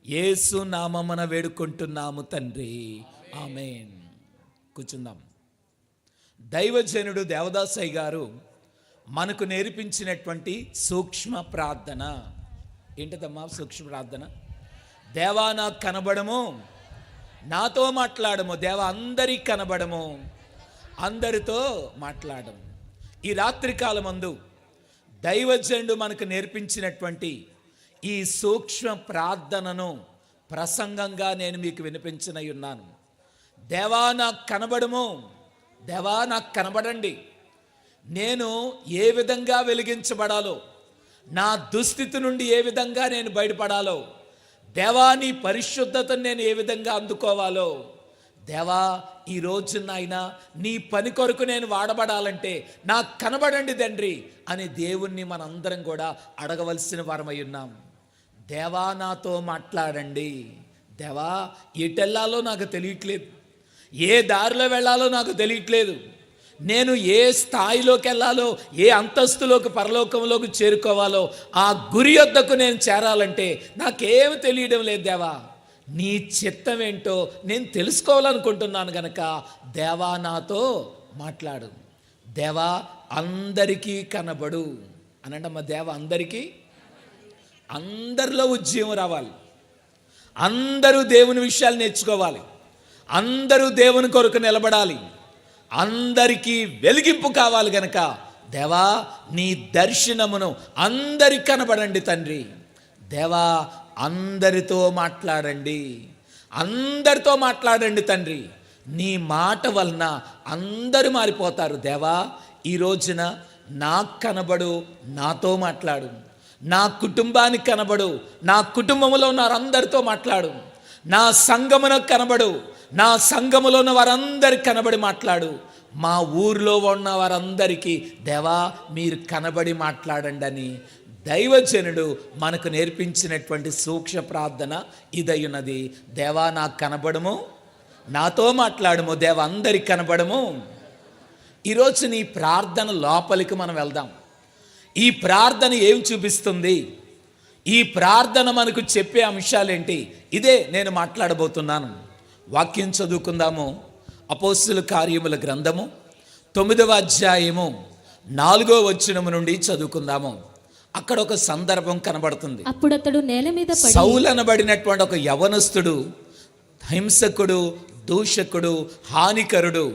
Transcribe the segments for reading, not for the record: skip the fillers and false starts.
యేసు నామమున వేడుకుంటున్నాము తండ్రి, ఆమేన్. కూర్చుందాం. దైవజనుడు దేవదాసయ్య గారు మనకు నేర్పించినటువంటి సూక్ష్మ ప్రార్థన ఏంటదమ్మా? సూక్ష్మ ప్రార్థన. దేవా నాకు కనబడము, నాతో మాట్లాడము. దేవా అందరికి కనబడము, అందరితో మాట్లాడము. ఈ రాత్రికాలమందు దైవజనుడు మనకు నేర్పించినటువంటి ఈ సూక్ష్మ ప్రార్థనను ప్రసంగంగా నేను మీకు వినిపించనై ఉన్నాను. దేవా నాకు కనబడము, దేవా నాకు కనబడండి. నేను ఏ విధంగా వెలిగించబడాలో, నా దుస్థితి నుండి ఏ విధంగా నేను బయటపడాలో, దేవా నీ పరిశుద్ధతను నేను ఏ విధంగా అందుకోవాలో, దేవా ఈ రోజు నాయన నీ పని కొరకు నేను వాడబడాలంటే నాకు కనబడండి తండ్రి అని దేవుణ్ణి మనందరం కూడా అడగవలసిన వారమై ఉన్నాం. దేవా నాతో మాట్లాడండి. దేవా ఎటెళ్ళాలో నాకు తెలియట్లేదు, ఏ దారిలో వెళ్ళాలో నాకు తెలియట్లేదు, నేను ఏ స్థాయిలోకి వెళ్ళాలో, ఏ అంతస్తులోకి పరలోకంలోకి చేరుకోవాలో, ఆ గురి యొద్దకు నేను చేరాలంటే నాకేమి తెలియడం లేదు. దేవా నీ చిత్తం ఏంటో నేను తెలుసుకోవాలనుకుంటున్నాను గనక దేవా నాతో మాట్లాడు. దేవా అందరికీ కనబడు అనండమ్మా. దేవా అందరిలో ఉద్యమం రావాలి, అందరూ దేవుని విషయాలు నేర్చుకోవాలి, అందరూ దేవుని కొరకు నిలబడాలి, అందరికీ వెలిగింపు కావాలి గనక దేవా నీ దర్శనమును అందరికి కనబడండి తండ్రి. దేవా అందరితో మాట్లాడండి, అందరితో మాట్లాడండి తండ్రి. నీ మాట వలన అందరూ మారిపోతారు. దేవా ఈ రోజున నాకు కనబడు, నాతో మాట్లాడు. నా కుటుంబానికి కనబడు, నా కుటుంబంలో ఉన్న వారందరితో మాట్లాడు. నా సంఘమునకు కనబడు, నా సంఘములో ఉన్న వారందరికి కనబడి మాట్లాడు. మా ఊరిలో ఉన్న వారందరికీ దేవా మీరు కనబడి మాట్లాడండి అని దైవజనుడు మనకు నేర్పించినటువంటి సూక్ష్మ ప్రార్థన ఇదయ్యున్నది. దేవా నాకు కనబడము, నాతో మాట్లాడము, దేవా అందరికి కనబడము. ఈరోజు నీ ప్రార్థన లోపలికి మనం వెళ్దాం. ఈ ప్రార్థన ఏం చూపిస్తుంది? ఈ ప్రార్థన మనకు చెప్పే అంశాలేంటి? ఇదే నేను మాట్లాడబోతున్నాను. వాక్యం చదువుకుందాము. అపోస్తుల కార్యముల గ్రంథము 9వ అధ్యాయము 4వ వచనము నుండి చదువుకుందాము. అక్కడ ఒక సందర్భం కనబడుతుంది. అప్పుడు అతడు నేల మీద పడి, సౌలు అనబడినటువంటి ఒక యవనస్తుడు, హింసకుడు, దూషకుడు, హానికరుడు,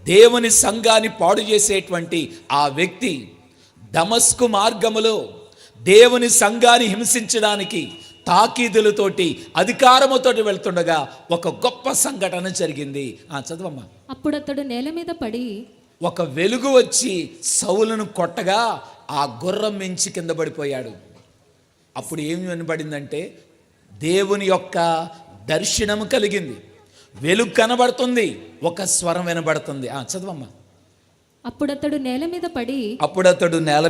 దేవుని సంఘాన్ని పాడు చేసేటువంటి ఆ వ్యక్తి దమస్కు మార్గములో దేవుని సంఘాన్ని హింసించడానికి తాకీదులతోటి అధికారముతోటి వెళ్తుండగా ఒక గొప్ప సంఘటన జరిగింది. చదవమ్మా. అప్పుడు అతడు నేల మీద పడి, ఒక వెలుగు వచ్చి సౌలును కొట్టగా ఆ గుర్రం మించి కింద పడిపోయాడు. అప్పుడు ఏమి వినబడిందంటే దేవుని యొక్క దర్శనము కలిగింది, వెలుగు కనబడుతుంది, ఒక స్వరం వినబడుతుంది. చదవమ్మా. అప్పుడు అతడు నేల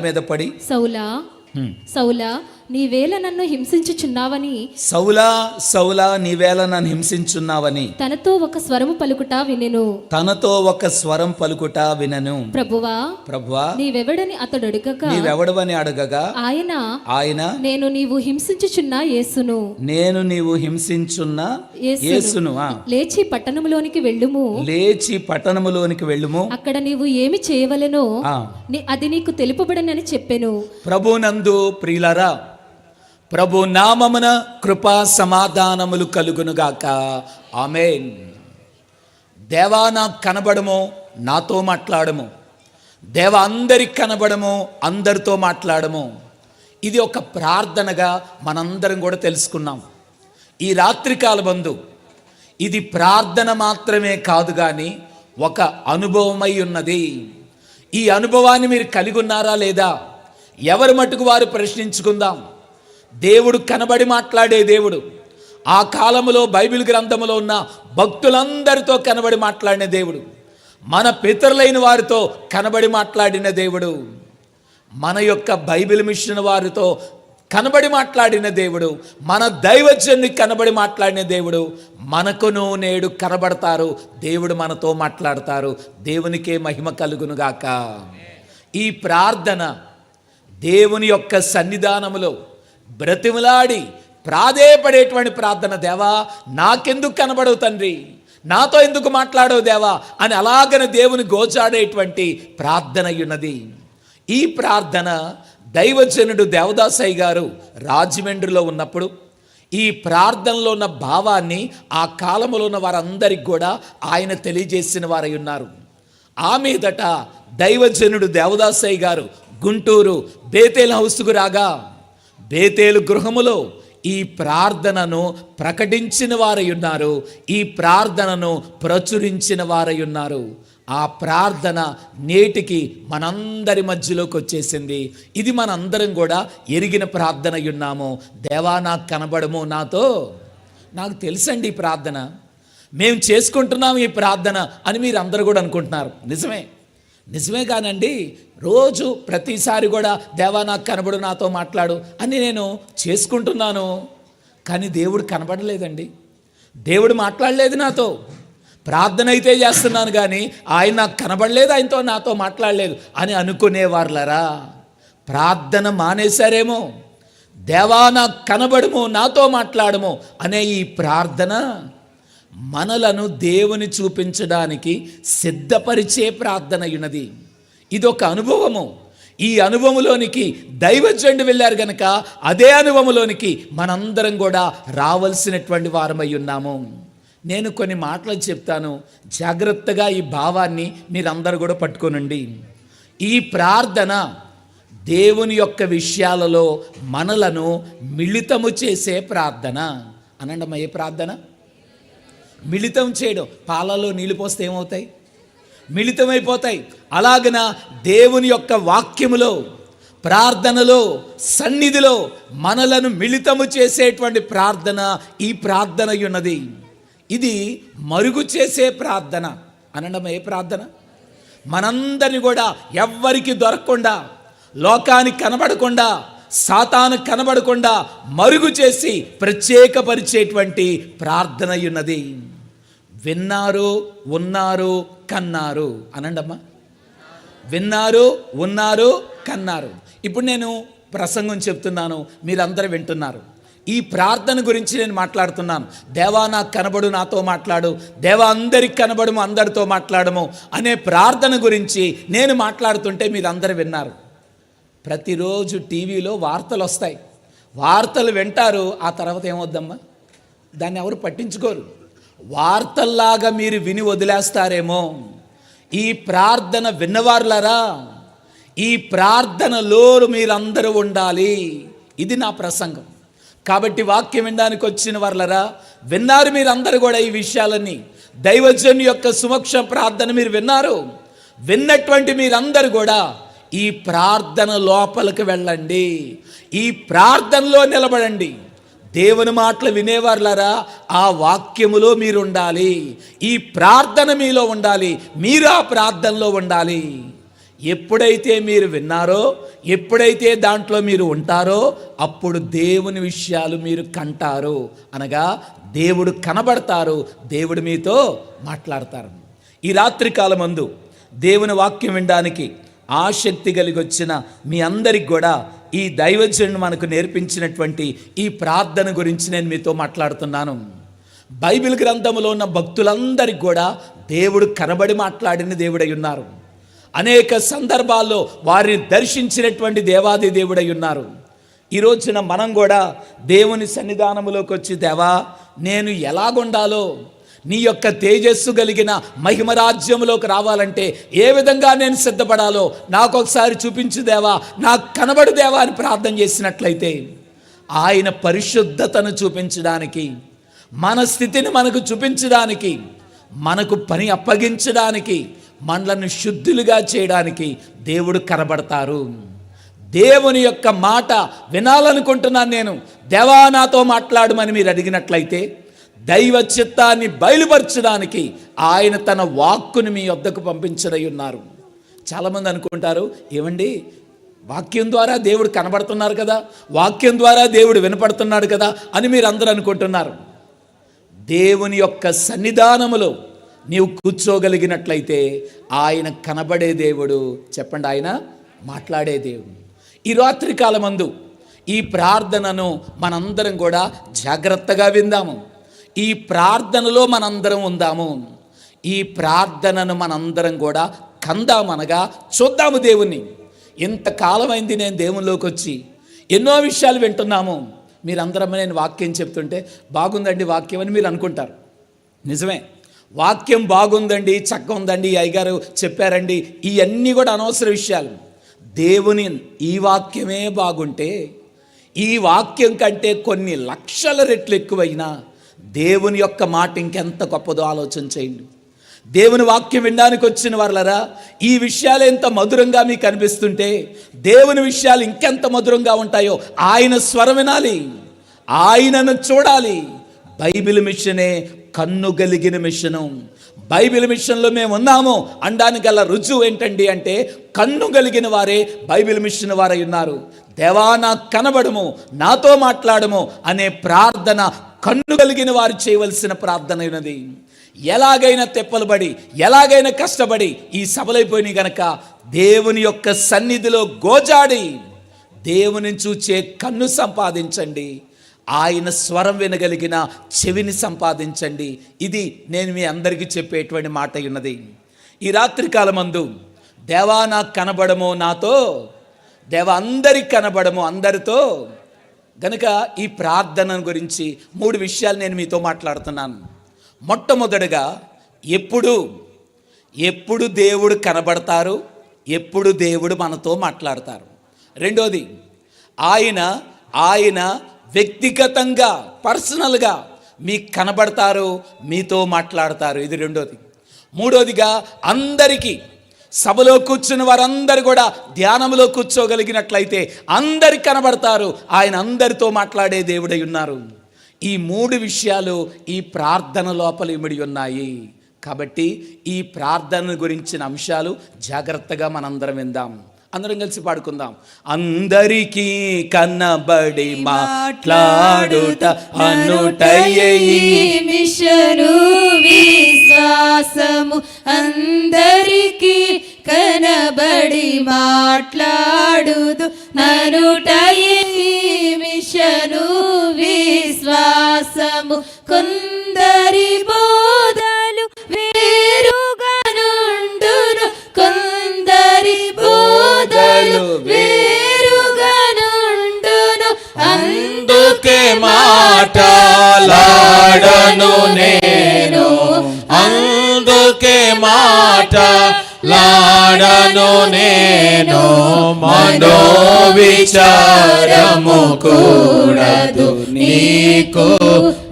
మీద పడి సౌలా, సౌలా నీవేళ నన్ను హింసించుచున్నావని, సౌలా సౌలా నీవేళ నన్ను హింసించున్నావని తనతో ఒక స్వరము పలుకుట వినెను. ప్రభువా ప్రభువా నీవెవడని అతడు అడగగా, నీవెవడవని అడగగా ఆయన నేను నీవు హింసించుచున్న యేసును లేచి పట్టణములోనికి వెళ్ళుము, అక్కడ నీవు ఏమి చేయవలెనో అది నీకు తెలుపబడనని చెప్పెను. ప్రభునందు ప్రియులారా, ప్రభు నామమున కృపా సమాధానములు కలుగునుగాక. ఆమేన్. దేవా నాకు కనబడము, నాతో మాట్లాడము. దేవా అందరికి కనబడము, అందరితో మాట్లాడము. ఇది ఒక ప్రార్థనగా మనందరం కూడా తెలుసుకున్నాం. ఈ రాత్రికాలమందు ఇది ప్రార్థన మాత్రమే కాదు కానీ ఒక అనుభవమై ఉన్నది. ఈ అనుభవాన్ని మీరు కలిగి ఉన్నారా లేదా? ఎవరి మటుకు వారు ప్రశ్నించుకుందాం. దేవుడు కనబడి మాట్లాడే దేవుడు. ఆ కాలంలో బైబిల్ గ్రంథంలో ఉన్న భక్తులందరితో కనబడి మాట్లాడిన దేవుడు, మన పితరులైన వారితో కనబడి మాట్లాడిన దేవుడు, మన యొక్క బైబిల్ మిషన్ వారితో కనబడి మాట్లాడిన దేవుడు, మన దైవజన్ని కనబడి మాట్లాడిన దేవుడు మనకును నేడు కనబడతారు. దేవుడు మనతో మాట్లాడతారు. దేవునికే మహిమ కలుగునుగాక. ఈ ప్రార్థన దేవుని యొక్క సన్నిధానములో బ్రతిమలాడి ప్రాధేయపడేటువంటి ప్రార్థన. దేవా నాకెందుకు కనబడవు తండ్రి, నాతో ఎందుకు మాట్లాడవు దేవా అని అలాగన దేవుని గోచాడేటువంటి ప్రార్థన ఉన్నది. ఈ ప్రార్థన దైవజనుడు దేవదాసయ్య గారు రాజమండ్రిలో ఉన్నప్పుడు ఈ ప్రార్థనలో ఉన్న భావాన్ని ఆ కాలంలో ఉన్న వారందరికి కూడా ఆయన తెలియజేసిన వారై ఉన్నారు. ఆ మీదట దైవజనుడు దేవదాసయ్య గారు గుంటూరు బేతేలు హౌస్కు రాగా బేతేలు గృహములో ఈ ప్రార్థనను ప్రకటించిన వారై ఉన్నారు, ఈ ప్రార్థనను ప్రచురించిన వారై ఉన్నారు. ఆ ప్రార్థన నేటికి మనందరి మధ్యలోకి వచ్చేసింది. ఇది మనందరం కూడా ఎరిగిన ప్రార్థన ఉన్నాము. దేవా నాకు కనబడము, నాకు తెలుసండి ఈ ప్రార్థన, మేము చేసుకుంటున్నాము ఈ ప్రార్థన అని మీరు అందరూ కూడా అనుకుంటున్నారు. నిజమే కానండి, రోజు ప్రతిసారి కూడా దేవా నాకు కనబడు, నాతో మాట్లాడు అని నేను చేసుకుంటున్నాను. కానీ దేవుడు కనబడలేదండి, దేవుడు మాట్లాడలేదు నాతో. ప్రార్థన అయితే చేస్తున్నాను కానీ ఆయన నాకు కనబడలేదు, ఆయనతో నాతో మాట్లాడలేదు అని అనుకునేవారులరా ప్రార్థన మానేశారేమో. దేవా నాకు కనబడము, నాతో మాట్లాడము అనే ఈ ప్రార్థన మనలను దేవుని చూపించడానికి సిద్ధపరిచే ప్రార్థన ఉన్నది. ఇదొక అనుభవము. ఈ అనుభవంలోనికి దైవజనుడు వెళ్ళారు గనక అదే అనుభవంలోనికి మనందరం కూడా రావాల్సినటువంటి వారమై ఉన్నాము. నేను కొన్ని మాటలు చెప్తాను, జాగ్రత్తగా ఈ భావాన్ని మీరందరూ కూడా పట్టుకోనండి. ఈ ప్రార్థన దేవుని యొక్క విషయాలలో మనలను మిళితము చేసే ప్రార్థన. అనండమ్మ, ఏ ప్రార్థన? మిళితం చేయడం. పాలలో నీళ్ళు పోస్తే ఏమవుతాయి? మిళితమైపోతాయి. అలాగన దేవుని యొక్క వాక్యములో, ప్రార్థనలో, సన్నిధిలో మనలను మిళితము చేసేటువంటి ప్రార్థన ఈ ప్రార్థన ఉన్నది. ఇది మరుగు చేసే ప్రార్థన. అనండమ్మ, ఏ ప్రార్థన? మనందరిని కూడా ఎవ్వరికి దొరకకుండా, లోకానికి కనబడకుండా, సాతాను కనబడకుండా మరుగు చేసి ప్రత్యేకపరిచేటువంటి ప్రార్థన ఉన్నది. విన్నారు, ఉన్నారు, కన్నారు. అనండమ్మా, విన్నారు, ఉన్నారు, కన్నారు. ఇప్పుడు నేను ప్రసంగం చెప్తున్నాను, మీరందరూ వింటున్నారు. ఈ ప్రార్థన గురించి నేను మాట్లాడుతున్నాను. దేవా నాకు కనబడు, నాతో మాట్లాడు, దేవా అందరికి కనబడము, అందరితో మాట్లాడము అనే ప్రార్థన గురించి నేను మాట్లాడుతుంటే మీరందరూ విన్నారు. ప్రతిరోజు టీవీలో వార్తలు వస్తాయి, వార్తలు వింటారు. ఆ తర్వాత ఏమవుద్దమ్మా? దాన్ని ఎవరు పట్టించుకోరు. వార్తల్లాగా మీరు విని వదిలేస్తారేమో. ఈ ప్రార్థన విన్నవారులరా, ఈ ప్రార్థనలో మీరందరూ ఉండాలి. ఇది నా ప్రసంగం. కాబట్టి వాక్యం వినడానికి వచ్చిన వారులరా, విన్నారు మీరందరూ కూడా ఈ విషయాలన్నీ. దైవజను యొక్క సుమక్ష ప్రార్థన మీరు విన్నారు. విన్నటువంటి మీరందరూ కూడా ఈ ప్రార్థన లోపలికి వెళ్ళండి, ఈ ప్రార్థనలో నిలబడండి. దేవుని మాటలు వినేవారులరా, ఆ వాక్యములో మీరు ఉండాలి, ఈ ప్రార్థన మీలో ఉండాలి, మీరు ఆ ప్రార్థనలో ఉండాలి. ఎప్పుడైతే మీరు విన్నారో, ఎప్పుడైతే దాంట్లో మీరు ఉంటారో అప్పుడు దేవుని విషయాలు మీరు కంటారు. అనగా దేవుడు కనబడతారు, దేవుడు మీతో మాట్లాడతారు. ఈ రాత్రి కాలమందు దేవుని వాక్యం వినడానికి ఆసక్తి కలిగి వచ్చిన మీ అందరికి కూడా ఈ దైవజనుడు మనకు నేర్పించినటువంటి ఈ ప్రార్థన గురించి నేను మీతో మాట్లాడుతున్నాను. బైబిల్ గ్రంథంలో ఉన్న భక్తులందరికీ కూడా దేవుడు కనబడి మాట్లాడిన దేవుడై ఉన్నారు. అనేక సందర్భాల్లో వారిని దర్శించినటువంటి దేవాది దేవుడై ఉన్నారు. ఈ రోజున మనం కూడా దేవుని సన్నిధానములోకి వచ్చి, దేవా నేను ఎలాగుండాలో, నీ యొక్క తేజస్సు కలిగిన మహిమరాజ్యములోకి రావాలంటే ఏ విధంగా నేను సిద్ధపడాలో నాకు ఒకసారి చూపించు దేవా, నాకు కనబడు దేవా అని ప్రార్థన చేసినట్లయితే ఆయన పరిశుద్ధతను చూపించడానికి, మన స్థితిని మనకు చూపించడానికి, మనకు పని అప్పగించడానికి, మనలను శుద్ధులుగా చేయడానికి దేవుడు కనబడతారు. దేవుని యొక్క మాట వినాలనుకుంటున్నాను నేను, దేవా నాతో మాట్లాడమని మీరు అడిగినట్లయితే దైవ చిత్తాన్ని బయలుపరచడానికి ఆయన తన వాక్కుని మీ వద్దకు పంపించడై ఉన్నారు. చాలామంది అనుకుంటారు, ఏమండి వాక్యం ద్వారా దేవుడు కనబడుతున్నారు కదా, వాక్యం ద్వారా దేవుడు వినపడుతున్నాడు కదా అని మీరు అందరూ అనుకుంటున్నారు. దేవుని యొక్క సన్నిధానములో నీవు కూర్చోగలిగినట్లయితే ఆయన కనబడే దేవుడు. చెప్పండి, ఆయన మాట్లాడే దేవుడు. ఈ రాత్రి కాలమందు ఈ ప్రార్థనను మనందరం కూడా జాగ్రత్తగా విందాము. ఈ ప్రార్థనలో మనందరం ఉందాము. ఈ ప్రార్థనను మనందరం కూడా కందామనగా చూద్దాము దేవుణ్ణి. ఇంతకాలమైంది నేను దేవునిలోకి వచ్చి ఎన్నో విషయాలు వింటున్నాము. మీరందరం నేను వాక్యం చెప్తుంటే బాగుందండి వాక్యం అని మీరు అనుకుంటారు. నిజమే, వాక్యం బాగుందండి, చక్కగా ఉందండి, అయ్యగారు చెప్పారండి, ఇవన్నీ కూడా అనవసర విషయాలు. దేవుని ఈ వాక్యమే బాగుంటే ఈ వాక్యం కంటే కొన్ని లక్షల రెట్లు ఎక్కువైనా దేవుని యొక్క మాట ఇంకెంత గొప్పదో ఆలోచన చేయండి. దేవుని వాక్యం వినడానికి వచ్చిన వాళ్ళరా, ఈ విషయాలు ఎంత మధురంగా మీకు అనిపిస్తుంటే దేవుని విషయాలు ఇంకెంత మధురంగా ఉంటాయో. ఆయన స్వరం వినాలి, ఆయనను చూడాలి. బైబిల్ మిషనే కన్ను గలిగిన మిషను. బైబిల్ మిషన్లో మేము ఉన్నాము అనడానికి గల రుజువు ఏంటండి అంటే, కన్ను కలిగిన వారే బైబిల్ మిషన్ వారై ఉన్నారు. దేవా నాకు కనబడము, నాతో మాట్లాడము అనే ప్రార్థన కన్ను కలిగిన వారు చేయవలసిన ప్రార్థన అయినది. ఎలాగైనా తెప్పలు పడి, ఎలాగైనా కష్టపడి ఈ సభలైపోయినాయి గనక దేవుని యొక్క సన్నిధిలో గోజాడి దేవుని చూచే కన్ను సంపాదించండి. ఆయన స్వరం వినగలిగిన చెవిని సంపాదించండి. ఇది నేను మీ అందరికీ చెప్పేటువంటి మాట ఉన్నది. ఈ రాత్రికాలమందు దేవా నాకు కనబడము, నాతో దేవా అందరికి కనబడము, అందరితో గనుక ఈ ప్రార్థన గురించి 3 విషయాలు నేను మీతో మాట్లాడుతున్నాను. మొట్టమొదటిగా, ఎప్పుడు దేవుడు కనబడతారు, ఎప్పుడు దేవుడు మనతో మాట్లాడతారు. రెండోది, ఆయన వ్యక్తిగతంగా పర్సనల్గా మీకు కనబడతారు, మీతో మాట్లాడతారు. ఇది రెండోది. మూడోదిగా, అందరికీ సభలో కూర్చున్న వారందరూ కూడా ధ్యానంలో కూర్చోగలిగినట్లయితే అందరికి కనబడతారు. ఆయన అందరితో మాట్లాడే దేవుడై ఉన్నారు. ఈ 3 విషయాలు ఈ ప్రార్థన లోపల ఇమిడి ఉన్నాయి. కాబట్టి ఈ ప్రార్థన గురించిన అంశాలు జాగ్రత్తగా మనందరం విందాం. అందరం కలిసి పాడుకుందాం. అందరికీ కన్నబడి మాట్లాడుట అనుటయే ఈ మిషను విశ్వాసము. అందరికీ కనబడి మాట్లాడుదు అనుటయే ఈ మిషను విశ్వాసము. కొందరి బోధలు వేరుగా నుండును, కొందరి బోధలు వేరుగా నుండును. అందుకే మాటలాడను నేను, అందుకే మాటలాడను నేను. మనోవిచారము కూడదు నీకు,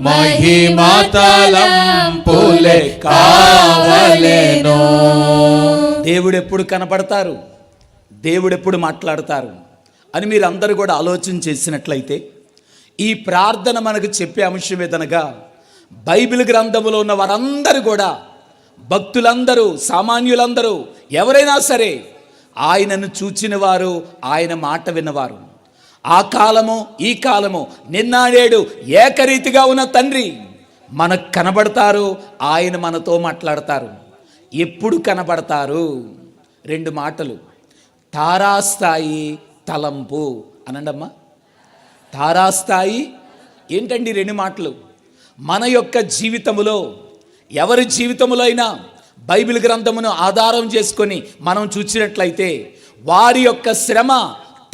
మహిమతలంపులే కావలెను. దేవుడు ఎప్పుడు కనపడతారు, దేవుడు ఎప్పుడు మాట్లాడతారు అని మీరు అందరూ కూడా ఆలోచన చేసినట్లయితే, ఈ ప్రార్థన మనకు చెప్పే అంశం ఏదనగా, బైబిల్ గ్రంథములో ఉన్న వారందరూ కూడా, భక్తులందరూ, సామాన్యులందరూ, ఎవరైనా సరే ఆయనను చూచిన వారు, ఆయన మాట విన్నవారు. ఆ కాలము ఈ కాలము నిన్నాడేడు ఏకరీతిగా ఉన్న తండ్రి మనకు కనబడతారు, ఆయన మనతో మాట్లాడతారు. ఎప్పుడు కనబడతారు? 2 మాటలు, తారాస్థాయి, తలంపు అనండమ్మా. తారాస్థాయి ఏంటండి? 2 మాటలు. మన యొక్క జీవితములో, ఎవరి జీవితములో అయినా బైబిల్ గ్రంథమును ఆధారం చేసుకొని మనం చూసినట్లయితే, వారి యొక్క శ్రమ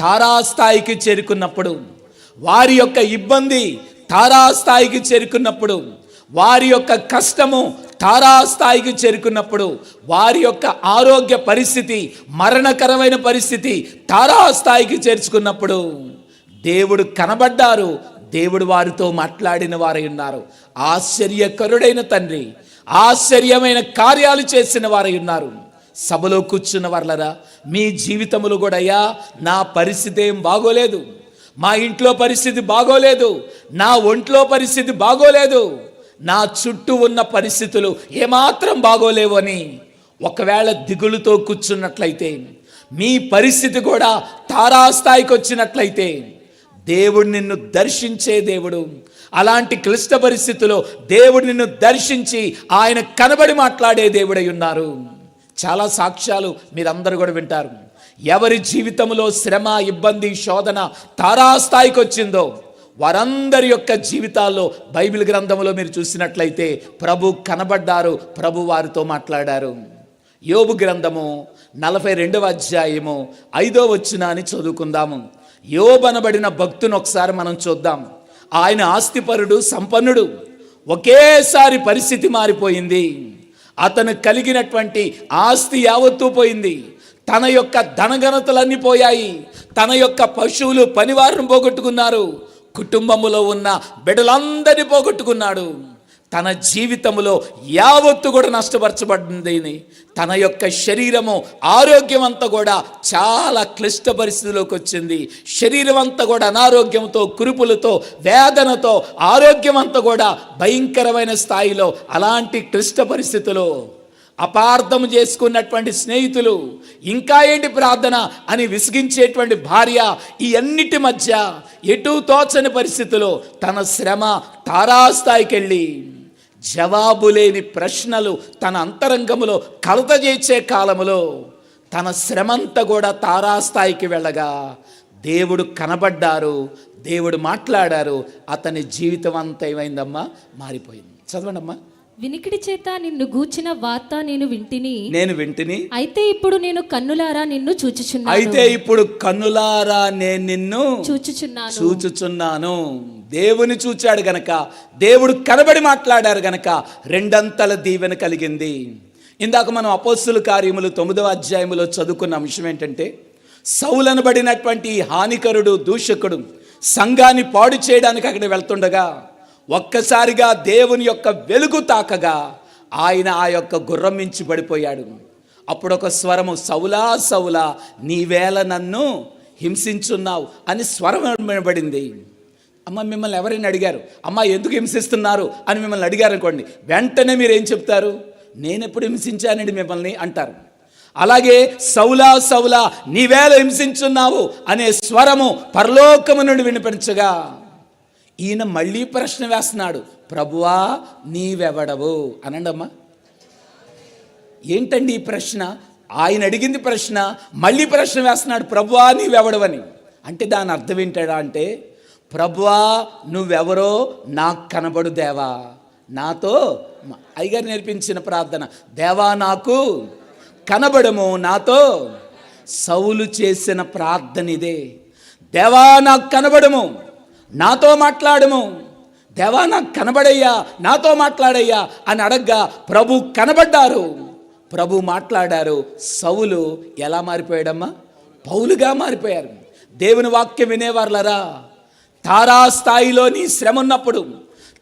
తారాస్థాయికి చేరుకున్నప్పుడు, వారి యొక్క ఇబ్బంది తారాస్థాయికి చేరుకున్నప్పుడు, వారి యొక్క కష్టము తారాస్థాయికి చేరుకున్నప్పుడు, వారి యొక్క ఆరోగ్య పరిస్థితి, మరణకరమైన పరిస్థితి తారాస్థాయికి చేర్చుకున్నప్పుడు దేవుడు కనబడ్డారు, దేవుడు వారితో మాట్లాడిన వారై ఉన్నారు. ఆశ్చర్యకరుడైన తండ్రి ఆశ్చర్యమైన కార్యాలు చేసిన వారై ఉన్నారు. సభలో కూర్చున్న వాళ్ళరా, మీ జీవితములు కూడా, అయ్యా నా పరిస్థితి ఏం బాగోలేదు, మా ఇంట్లో పరిస్థితి బాగోలేదు, నా ఒంట్లో పరిస్థితి బాగోలేదు, నా చుట్టూ ఉన్న పరిస్థితులు ఏమాత్రం బాగోలేవు అని ఒకవేళ దిగులుతో కూర్చున్నట్లయితే, మీ పరిస్థితి కూడా తారాస్థాయికి వచ్చినట్లయితే, దేవుడు నిన్ను దర్శించే దేవుడు. అలాంటి క్లిష్ట పరిస్థితుల్లో దేవుడు నిన్ను దర్శించి ఆయన కనబడి మాట్లాడే దేవుడై ఉన్నారు. చాలా సాక్ష్యాలు మీరందరూ కూడా వింటారు. ఎవరి జీవితంలో శ్రమ, ఇబ్బంది, శోధన తారాస్థాయికి వచ్చిందో వారందరి యొక్క జీవితాల్లో బైబిల్ గ్రంథంలో మీరు చూసినట్లయితే ప్రభు కనబడ్డారు, ప్రభు వారితో మాట్లాడారు. యోబు గ్రంథము 42వ అధ్యాయము 5వ వచనాన్ని చదువుకుందాము. యోబు అనబడిన భక్తుని ఒకసారి మనం చూద్దాం. ఆయన ఆస్తిపరుడు, సంపన్నుడు. ఒకేసారి పరిస్థితి మారిపోయింది. అతను కలిగినటువంటి ఆస్తి యావత్తూ పోయింది. తన యొక్క ధనఘనతలన్నీ పోయాయి. తన యొక్క పశువులు, పనివారిని పోగొట్టుకున్నారు. కుటుంబములో ఉన్న బిడ్డలందరినీ పోగొట్టుకున్నాడు. తన జీవితంలో యావత్తు కూడా నష్టపరచబడింది. తన యొక్క శరీరము, ఆరోగ్యం అంతా కూడా చాలా క్లిష్ట పరిస్థితిలోకి వచ్చింది. శరీరం అంతా కూడా అనారోగ్యంతో, కురుపులతో, వేదనతో, ఆరోగ్యం అంతా కూడా భయంకరమైన స్థాయిలో, అలాంటి క్లిష్ట పరిస్థితుల్లో అపార్థం చేసుకున్నటువంటి స్నేహితులు, ఇంకా ఏంటి ప్రార్థన అని విసిగించేటువంటి భార్య, ఈ అన్నిటి మధ్య ఎటు తోచని పరిస్థితిలో తన శ్రమ తారాస్థాయికి వెళ్ళి జవాబు లేని ప్రశ్నలు తన అంతరంగములో కలతచేసే కాలములో తన శ్రమంతా కూడా తారాస్థాయికి వెళ్ళగా దేవుడు కనబడ్డారు, దేవుడు మాట్లాడారు. అతని జీవితం అంతా ఏమైందమ్మా? మారిపోయింది. చదవండి అమ్మా. వినికిడి చేత నిన్ను గూర్చిన వార్త నేను వింటిని. అయితే ఇప్పుడు నేను కన్నులారా నిన్ను చూచుచున్నాను. దేవుని చూచాడు గనక, దేవుడు కనబడి మాట్లాడారు గనక రెండంతల దీవెన కలిగింది. ఇందాక మనం అపోస్తుల కార్యములు 9వ అధ్యాయములో చదువుకున్న అంశం ఏంటంటే, సౌలనబడినటువంటి హానికరుడు, దూషకుడు సంఘాన్ని పాడు చేయడానికి అక్కడ వెళ్తుండగా ఒక్కసారిగా దేవుని యొక్క వెలుగు తాకగా ఆయన ఆ యొక్క గుర్రం మించి పడిపోయాడు. అప్పుడు ఒక స్వరము, సౌలా సౌలా నీవేళ నన్ను హింసించున్నావు అని స్వరం వినబడింది. అమ్మ, మిమ్మల్ని ఎవరైనా అడిగారు, అమ్మ ఎందుకు హింసిస్తున్నారు అని మిమ్మల్ని అడిగారు అనుకోండి, వెంటనే మీరు ఏం చెప్తారు? నేను ఎప్పుడు హింసించానండి మిమ్మల్ని అంటారు. అలాగే సౌలా సౌలా నీవేళ హింసించున్నావు అనే స్వరము పరలోకము నుండి వినిపించగా ఈయన మళ్ళీ ప్రశ్న వేస్తున్నాడు, ప్రభువా నీవెవడవు అనండమ్మా. ఏంటండి ఈ ప్రశ్న? ఆయన అడిగింది ప్రశ్న, మళ్ళీ ప్రశ్న వేస్తున్నాడు, ప్రభువా నీవెవడవని. అంటే దాని అర్థం ఏంటడా అంటే, ప్రభువా నువ్వెవరో నాకు కనబడు దేవా. నాతో అయ్యగారు నేర్పించిన ప్రార్థన, దేవా నాకు కనబడము, నాతో. సౌలు చేసిన ప్రార్థన ఇదే, దేవా నాకు కనబడము, నాతో మాట్లాడము, దేవా నాకు కనబడయ్యా, నాతో మాట్లాడయ్యా అని అడగ్గా ప్రభు కనబడ్డారు, ప్రభు మాట్లాడారు. సౌలు ఎలా మారిపోయాడమ్మా? పౌలుగా మారిపోయారు. దేవుని వాక్యం వినేవారులరా, తారాస్థాయిలో నీ శ్రమ ఉన్నప్పుడు,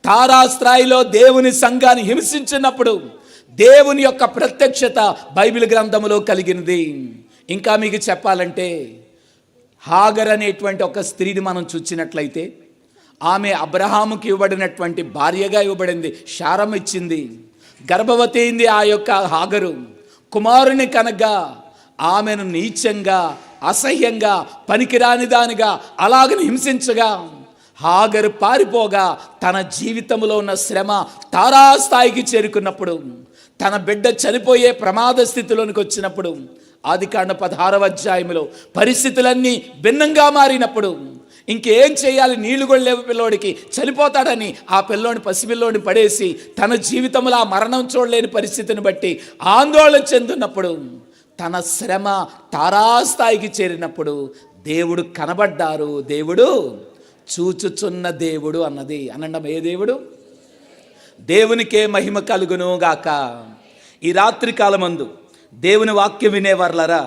తారాస్థాయిలో దేవుని సంఘాన్ని హింసించినప్పుడు దేవుని యొక్క ప్రత్యక్షత బైబిల్ గ్రంథములో కలిగినది. ఇంకా మీకు చెప్పాలంటే, హాగర్ అనేటువంటి ఒక స్త్రీని మనం చూచినట్లయితే, ఆమె అబ్రహాముకి ఇవ్వబడినటువంటి భార్యగా ఇవ్వబడింది. శారం ఇచ్చింది, గర్భవతి అయింది. ఆ యొక్క హాగరు కుమారుని కనగా ఆమెను నీచంగా, అసహ్యంగా, పనికిరాని దానిగా అలాగని హింసించగా హాగరు పారిపోగా తన జీవితంలో ఉన్న శ్రమ తారాస్థాయికి చేరుకున్నప్పుడు, తన బిడ్డ చనిపోయే ప్రమాద స్థితిలోనికి వచ్చినప్పుడు, ఆదికాండ 16వ అధ్యాయంలో పరిస్థితులన్నీ భిన్నంగా మారినప్పుడు ఇంకేం చేయాలి, నీళ్లు కూడా లేవు, పిల్లోడికి చనిపోతాడని ఆ పిల్లోని, పసిపిల్లోని పడేసి తన జీవితంలో ఆ మరణం చూడలేని పరిస్థితిని బట్టి ఆందోళన చెందున్నప్పుడు, తన శ్రమ తారాస్థాయికి చేరినప్పుడు దేవుడు కనబడ్డారు. దేవుడు చూచుచున్న దేవుడు అన్నది అనండం. ఏ దేవుడు? దేవునికే మహిమ కలుగును గాక. ఈ రాత్రి కాలమందు దేవుని వాక్యం వినేవారులరా,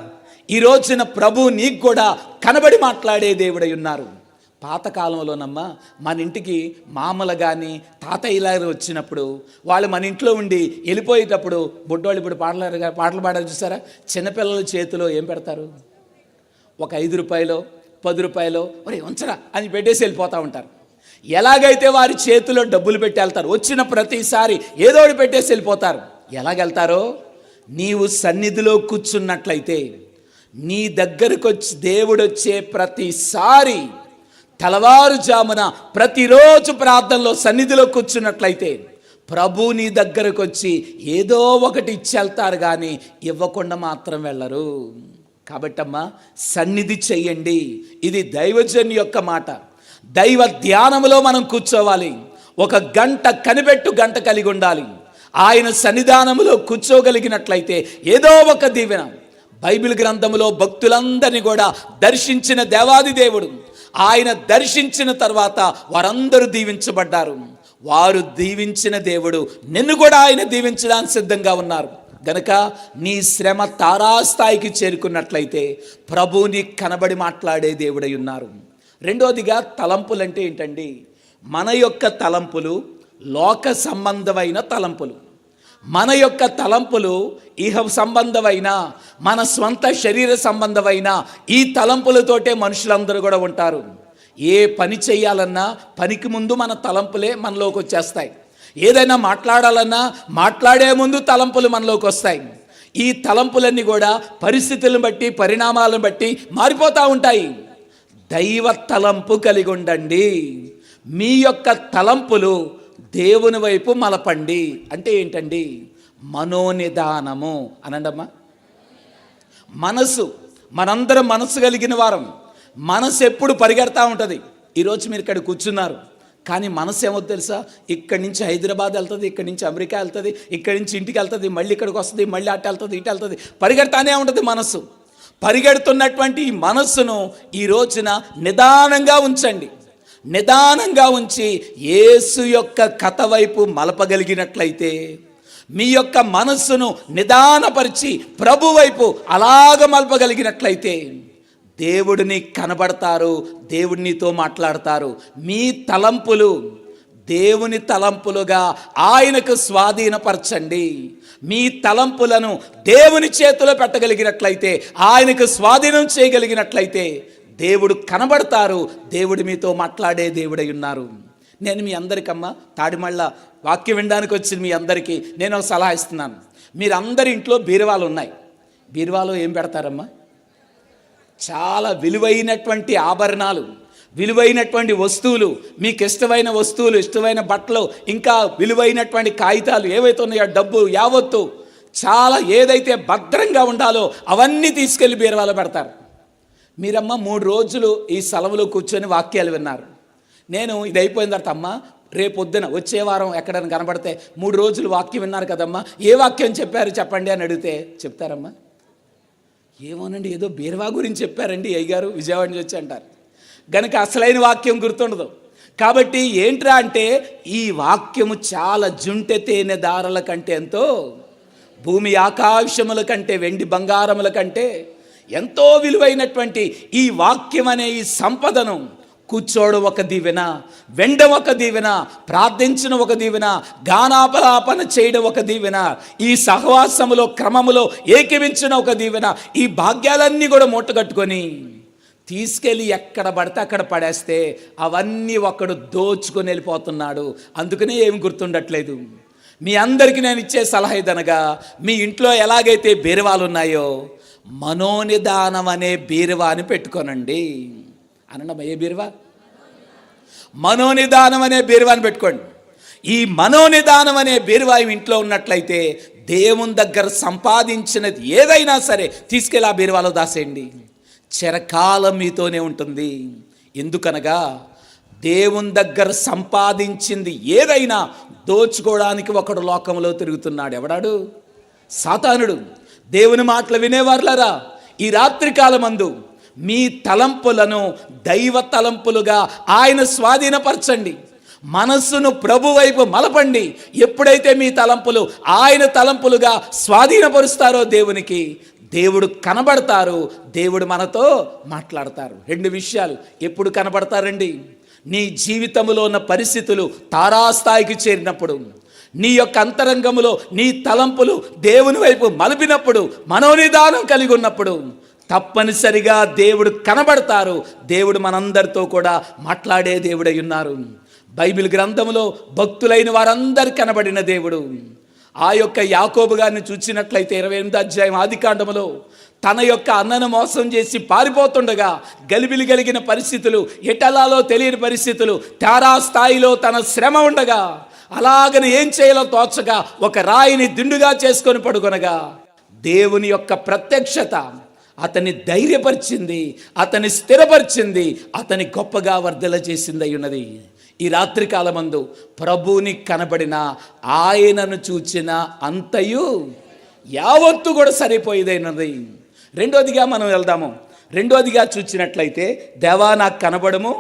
ఈ రోజున ప్రభు నీకు కూడా కనబడి మాట్లాడే దేవుడై ఉన్నారు. పాతకాలంలోనమ్మా మన ఇంటికి మామలు కానీ తాతయ్యలాగా వచ్చినప్పుడు వాళ్ళు మన ఇంట్లో ఉండి వెళ్ళిపోయేటప్పుడు బుడ్డోళ్ళు ఇప్పుడు పాటలు పాడారు చూసారా, చిన్నపిల్లల చేతిలో ఏం పెడతారు? ఒక 5 రూపాయలు 10 రూపాయలు ఒరే ఉంచరా అని పెట్టేసి వెళ్ళిపోతూ ఉంటారు. ఎలాగైతే వారి చేతిలో డబ్బులు పెట్టి వెళ్తారు, వచ్చిన ప్రతిసారి ఏదోటి పెట్టేసి వెళ్ళిపోతారు. ఎలాగెళ్తారో, నీవు సన్నిధిలో కూర్చున్నట్లయితే, నీ దగ్గరకు వచ్చి దేవుడు వచ్చే ప్రతిసారి తెల్లవారుజామున ప్రతిరోజు ప్రార్థనలో సన్నిధిలో కూర్చున్నట్లయితే ప్రభు నీ దగ్గరకు వచ్చి ఏదో ఒకటి ఇచ్చి వెళ్తారు, కానీ ఇవ్వకుండా మాత్రం వెళ్ళరు. కాబట్టమ్మా సన్నిధి చెయ్యండి. ఇది దైవజన్ యొక్క మాట. దైవ ధ్యానములో మనం కూర్చోవాలి. ఒక గంట గంట కలిగి ఉండాలి. ఆయన సన్నిధానములో కూర్చోగలిగినట్లయితే ఏదో ఒక దీవెన. బైబిల్ గ్రంథములో భక్తులందరినీ కూడా దర్శించిన దేవాది దేవుడు. ఆయన దర్శించిన తర్వాత వారందరూ దీవించబడ్డారు. వారు దీవించిన దేవుడు నిన్ను కూడా ఆయన దీవించడానికి సిద్ధంగా ఉన్నారు. గనక నీ శ్రమ తారాస్థాయికి చేరుకున్నట్లయితే ప్రభువు నీకు కనబడి మాట్లాడే దేవుడై ఉన్నారు. రెండోదిగా తలంపులు అంటే ఏంటండి? మన యొక్క తలంపులు లోక సంబంధమైన తలంపులు. మన యొక్క తలంపులు ఇహ సంబంధమైన, మన స్వంత శరీర సంబంధమైన ఈ తలంపులతోటే మనుషులందరూ కూడా ఉంటారు. ఏ పని చేయాలన్నా పనికి ముందు మన తలంపులే మనలోకి వచ్చేస్తాయి. ఏదైనా మాట్లాడాలన్నా మాట్లాడే ముందు తలంపులు మనలోకి వస్తాయి. ఈ తలంపులన్నీ కూడా పరిస్థితులను బట్టి, పరిణామాలను బట్టి మారిపోతూ ఉంటాయి. దైవ తలంపు కలిగి ఉండండి. మీ యొక్క తలంపులు దేవుని వైపు మలపండి. అంటే ఏంటండి? మనోనిదానము అనండమ్మా. మనసు, మనందరం మనసు కలిగిన వారం. మనసు ఎప్పుడు పరిగెడతా ఉంటుంది. ఈరోజు మీరు ఇక్కడ కూర్చున్నారు, కానీ మనసు ఏమో తెలుసా? ఇక్కడి నుంచి హైదరాబాద్ వెళ్తుంది, ఇక్కడి నుంచి అమెరికా వెళ్తుంది, ఇక్కడి నుంచి ఇంటికి వెళ్తుంది, మళ్ళీ ఇక్కడికి వస్తుంది, మళ్ళీ అటు వెళ్తుంది, ఇటు వెళ్తుంది, పరిగెడతానే ఉంటుంది మనసు. పరిగెడుతున్నటువంటి ఈ మనస్సును ఈ రోజున నిదానంగా ఉంచండి. నిదానంగా ఉంచి యేసు యొక్క కథ వైపు మలపగలిగినట్లయితే, మీ యొక్క మనస్సును నిదానపరిచి ప్రభు వైపు అలాగ మలపగలిగినట్లయితే దేవుడిని కనబడతారు, దేవుడు నీతో మాట్లాడతారు. మీ తలంపులు దేవుని తలంపులుగా ఆయనకు స్వాధీనపరచండి. మీ తలంపులను దేవుని చేతిలో పెట్టగలిగినట్లయితే, ఆయనకు స్వాధీనం చేయగలిగినట్లయితే దేవుడు కనబడతారు. దేవుడు మీతో మాట్లాడే దేవుడై ఉన్నారు. నేను మీ అందరికమ్మా తాడిమళ్ళ వాక్యం వినడానికి వచ్చిన మీ అందరికీ నేను ఒక సలహా ఇస్తున్నాను. మీరందరి ఇంట్లో బీరువాలు ఉన్నాయి. బీరువాలో ఏం పెడతారమ్మా? చాలా విలువైనటువంటి ఆభరణాలు, విలువైనటువంటి వస్తువులు, మీకు ఇష్టమైన వస్తువులు, ఇష్టమైన బట్టలు, ఇంకా విలువైనటువంటి కాగితాలు ఏవైతే ఉన్నాయో, డబ్బు యావత్తు చాలా ఏదైతే భద్రంగా ఉండాలో అవన్నీ తీసుకెళ్ళి బీరువాలో పెడతారు. మీరమ్మ 3 రోజులు ఈ సెలవులో కూర్చొని వాక్యాలు విన్నారు. నేను ఇది అయిపోయిన తర్వాత, అమ్మ రేపొద్దున వచ్చే వారం ఎక్కడైనా కనబడితే 3 రోజులు వాక్యం విన్నారు కదమ్మా, ఏ వాక్యం చెప్పారు చెప్పండి అని అడిగితే చెప్తారమ్మా? ఏమోనండి, ఏదో బీరువా గురించి చెప్పారండి అయ్యగారు, విజయవాడ నుంచి వచ్చి అంటారు. గనుక అసలైన వాక్యం గుర్తుండదు. కాబట్టి ఏంట్రా అంటే, ఈ వాక్యము చాలా జుంటె తేనె దారల కంటే ఎంతో, భూమి ఆకాశముల కంటే, వెండి బంగారముల కంటే ఎంతో విలువైనటువంటి ఈ వాక్యం అనే ఈ సంపదను కూర్చోవడం ఒక దీవెన, వెండం ఒక దీవెన, ప్రార్థించిన ఒక దీవెన, గానాపలాపన చేయడం ఒక దీవెన, ఈ సహవాసములో క్రమములో ఏకీవించిన ఒక దీవెన. ఈ భాగ్యాలన్నీ కూడా మూటగట్టుకొని తీసుకెళ్ళి ఎక్కడ పడితే అక్కడ పడేస్తే అవన్నీ ఒకడు దోచుకొని వెళ్ళిపోతున్నాడు. అందుకనే ఏమి గుర్తుండట్లేదు. మీ అందరికీ నేను ఇచ్చే సలహా ఇదనగా, మీ ఇంట్లో ఎలాగైతే బీరువాలు ఉన్నాయో మనోనిదానం అనే బీరువాని పెట్టుకోనండి. అనండి, ఏ బీరువా? మనోనిదానం అనే బీరువాని పెట్టుకోండి. ఈ మనోనిదానం అనే బీరువా ఇంట్లో ఉన్నట్లయితే దేవుని దగ్గర సంపాదించినది ఏదైనా సరే తీసుకెళ్ళి ఆ బీరువాలో దాసేయండి. చిరకాలం మీతోనే ఉంటుంది. ఎందుకనగా దేవుని దగ్గర సంపాదించింది ఏదైనా దోచుకోవడానికి ఒకడు లోకంలో తిరుగుతున్నాడు. ఎవడాడు? సాతానుడు. దేవుని మాటలు వినేవారులారా, ఈ రాత్రి కాలమందు మీ తలంపులను దైవ తలంపులుగా ఆయన స్వాధీనపరచండి. మనస్సును ప్రభు వైపు మలపండి. ఎప్పుడైతే మీ తలంపులు ఆయన తలంపులుగా స్వాధీనపరుస్తారో దేవునికి, దేవుడు కనబడతారు, దేవుడు మనతో మాట్లాడతారు. 2 విషయాలు ఎప్పుడు కనబడతారండి? నీ జీవితంలో ఉన్న పరిస్థితులు తారాస్థాయికి చేరినప్పుడు, నీ యొక్క అంతరంగములో నీ తలంపులు దేవుని వైపు మలిపినప్పుడు, మనోనిదానం కలిగి ఉన్నప్పుడు తప్పనిసరిగా దేవుడు కనబడతారు. దేవుడు మనందరితో కూడా మాట్లాడే దేవుడై ఉన్నారు. బైబిల్ గ్రంథంలో భక్తులైన వారందరు కనబడిన దేవుడు. ఆ యొక్క యాకోబు గారిని చూసినట్లయితే 28వ అధ్యాయం ఆదికాండములో తన యొక్క అన్నను మోసం చేసి పారిపోతుండగా గలిబిలి కలిగిన పరిస్థితులు, ఎటలాలో తెలియని పరిస్థితులు, తారా స్థాయిలో తన శ్రమ ఉండగా అలాగని ఏం చేయాలో తోచగా ఒక రాయిని దిండుగా చేసుకొని పడుకొనగా దేవుని యొక్క ప్రత్యక్షత అతన్ని ధైర్యపరిచింది, అతన్ని స్థిరపరిచింది, అతని గొప్పగా వర్ధల చేసింది అయి ఉన్నది. ఈ రాత్రి కాలమందు ప్రభువుని కనబడిన, ఆయనను చూచిన అంతయు యావత్తు కూడా సరిపోయేదైనది. రెండోదిగా మనం వెళ్దాము. రెండోదిగా చూచినట్లయితే, దేవా నాకు కనబడము,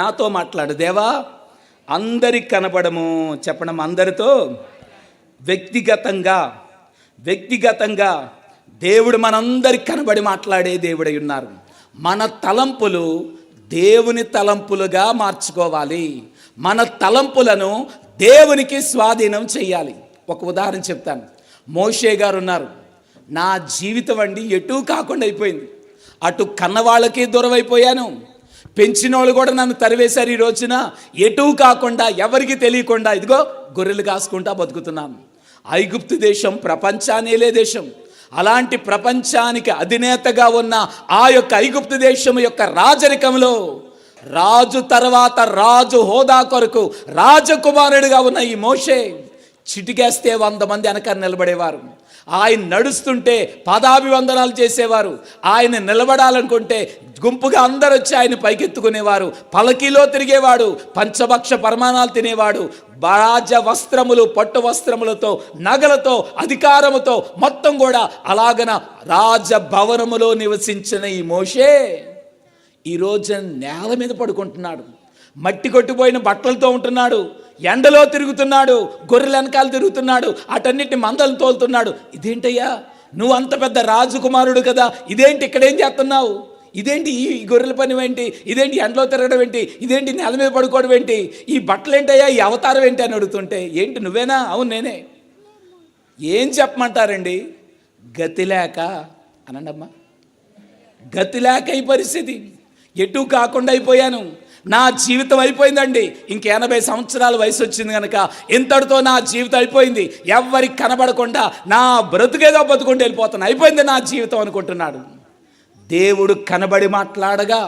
నాతో మాట్లాడు. దేవా అందరికి కనబడము. చెప్పడం అందరితో వ్యక్తిగతంగా దేవుడు మనందరికి కనబడి మాట్లాడే దేవుడై ఉన్నారు. మన తలంపులు దేవుని తలంపులుగా మార్చుకోవాలి. మన తలంపులను దేవునికి స్వాధీనం చేయాలి. ఒక ఉదాహరణ చెప్తాను. మోషే గారు ఉన్నారు. నా జీవితం అండి ఎటూ కాకుండా అయిపోయింది. అటు కన్నవాళ్ళకి దూరం అయిపోయాను, పెంచిన వాళ్ళు కూడా నన్ను తరివేశారు. ఈ రోజున ఎటూ కాకుండా, ఎవరికి తెలియకుండా ఇదిగో గొర్రెలు కాసుకుంటా బతుకుతున్నాను. ఐగుప్తు దేశం ప్రపంచానేలే దేశం. అలాంటి ప్రపంచానికి అధినేతగా ఉన్న ఆ యొక్క ఐగుప్తు దేశం యొక్క రాజరికంలో రాజు తర్వాత రాజు హోదా కొరకు రాజకుమారుడిగా ఉన్న ఈ మోషే చిటికేస్తే 100 మంది వెనక నిలబడేవారు. ఆయన నడుస్తుంటే పాదాభివందనాలు చేసేవారు. ఆయన నిలబడాలనుకుంటే గుంపుగా అందరూ వచ్చి ఆయన పైకెత్తుకునేవారు. పలకీలో తిరిగేవాడు, పంచభక్ష పరమాణాలు తినేవాడు. రాజ వస్త్రములు, పట్టు వస్త్రములతో, నగలతో, అధికారముతో మొత్తం కూడా అలాగన రాజభవనములో నివసించిన ఈ మోషే ఈరోజు నేల మీద పడుకుంటున్నాడు. మట్టి కొట్టిపోయిన బట్టలతో ఉంటున్నాడు. ఎండలో తిరుగుతున్నాడు, గొర్రెల వెనకాల తిరుగుతున్నాడు, అటన్నిటిని మందలు తోలుతున్నాడు. ఇదేంటయ్యా, నువ్వు అంత పెద్ద రాజకుమారుడు కదా, ఇదేంటి ఇక్కడేం చేస్తున్నావు? ఇదేంటి ఈ గొర్రెల పని ఏంటి? ఇదేంటి ఎండలో తిరగడం ఏంటి? ఇదేంటి నేల మీద పడుకోవడం ఏంటి? ఈ బట్టలు ఏంటయ్యా, ఈ అవతారం ఏంటి అని అడుగుతుంటే, ఏంటి నువ్వేనా? అవును నేనే. ఏం చెప్పమంటారండి? గతి లేక అనండమ్మా, గతి లేక ఈ పరిస్థితి. ఎటు కాకుండా అయిపోయాను. నా జీవితం అయిపోయిందండి. ఇంక 80 సంవత్సరాల వయసు వచ్చింది కనుక ఇంతటితో నా జీవితం అయిపోయింది. ఎవరికి కనబడకుండా నా బ్రతుకేదో బతుకుంటూ వెళ్ళిపోతాను, అయిపోయింది నా జీవితం అనుకుంటున్నాడు. దేవుడు కనబడి మాట్లాడగా,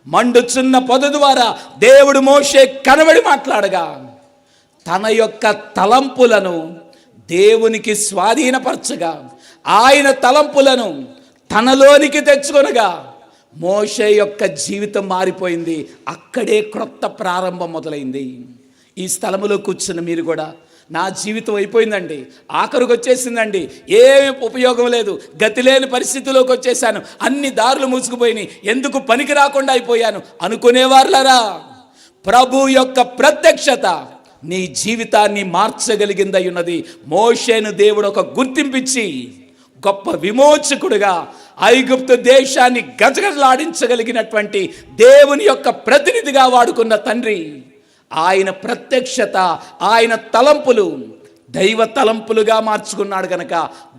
మండుచున్న పొద ద్వారా దేవుడు మోషే కనబడి మాట్లాడగా, తన యొక్క తలంపులను దేవునికి స్వాధీనపరచగా, ఆయన తలంపులను తనలోనికి తెచ్చుకొనగా మోషే యొక్క జీవితం మారిపోయింది. అక్కడే క్రొత్త ప్రారంభం మొదలైంది. ఈ స్థలములో కూర్చున్న మీరు కూడా, నా జీవితం అయిపోయిందండి, ఆఖరికి వచ్చేసిందండి, ఏమి ఉపయోగం లేదు, గతి లేని పరిస్థితిలోకి వచ్చేసాను, అన్ని దారులు మూసుకుపోయినాయి, ఎందుకు పనికి రాకుండా అయిపోయాను అనుకునేవారులారా, ప్రభు యొక్క ప్రత్యక్షత నీ జీవితాన్ని మార్చగలిగిందై ఉన్నది. మోషేను దేవుడు ఒక గుర్తింపిచ్చి గొప్ప విమోచకుడుగా, ఐగుప్తు దేశాన్ని గజగజలాడించగలిగినటువంటి దేవుని యొక్క ప్రతినిధిగా వాడుకున్న తండ్రి, ఆయన ప్రత్యక్షత, ఆయన తలంపులు దైవ తలంపులుగా మార్చుకున్నాడు కనుక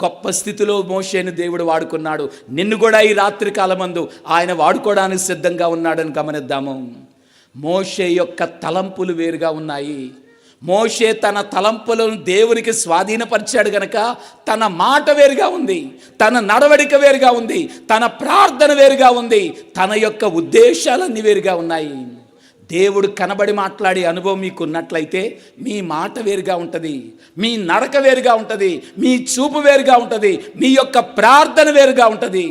గొప్ప స్థితిలో మోషేను దేవుడు వాడుకున్నాడు. నిన్ను కూడా ఈ రాత్రి కాలమందు ఆయన వాడుకోవడానికి సిద్ధంగా ఉన్నాడని గమనిద్దాము. మోషే యొక్క తలంపులు వేరుగా ఉన్నాయి. మోషే తన తలంపులను దేవునికి స్వాధీనపరిచాడు గనక తన మాట వేరుగా ఉంది, తన నడవడిక వేరుగా ఉంది, తన ప్రార్థన వేరుగా ఉంది, తన యొక్క ఉద్దేశాలన్నీ వేరుగా ఉన్నాయి. దేవుడు కనబడి మాట్లాడే అనుభవం మీకు ఉన్నట్లయితే మీ మాట వేరుగా ఉంటుంది, మీ నడక వేరుగా ఉంటుంది, మీ చూపు వేరుగా ఉంటుంది, మీ యొక్క ప్రార్థన వేరుగా ఉంటుంది.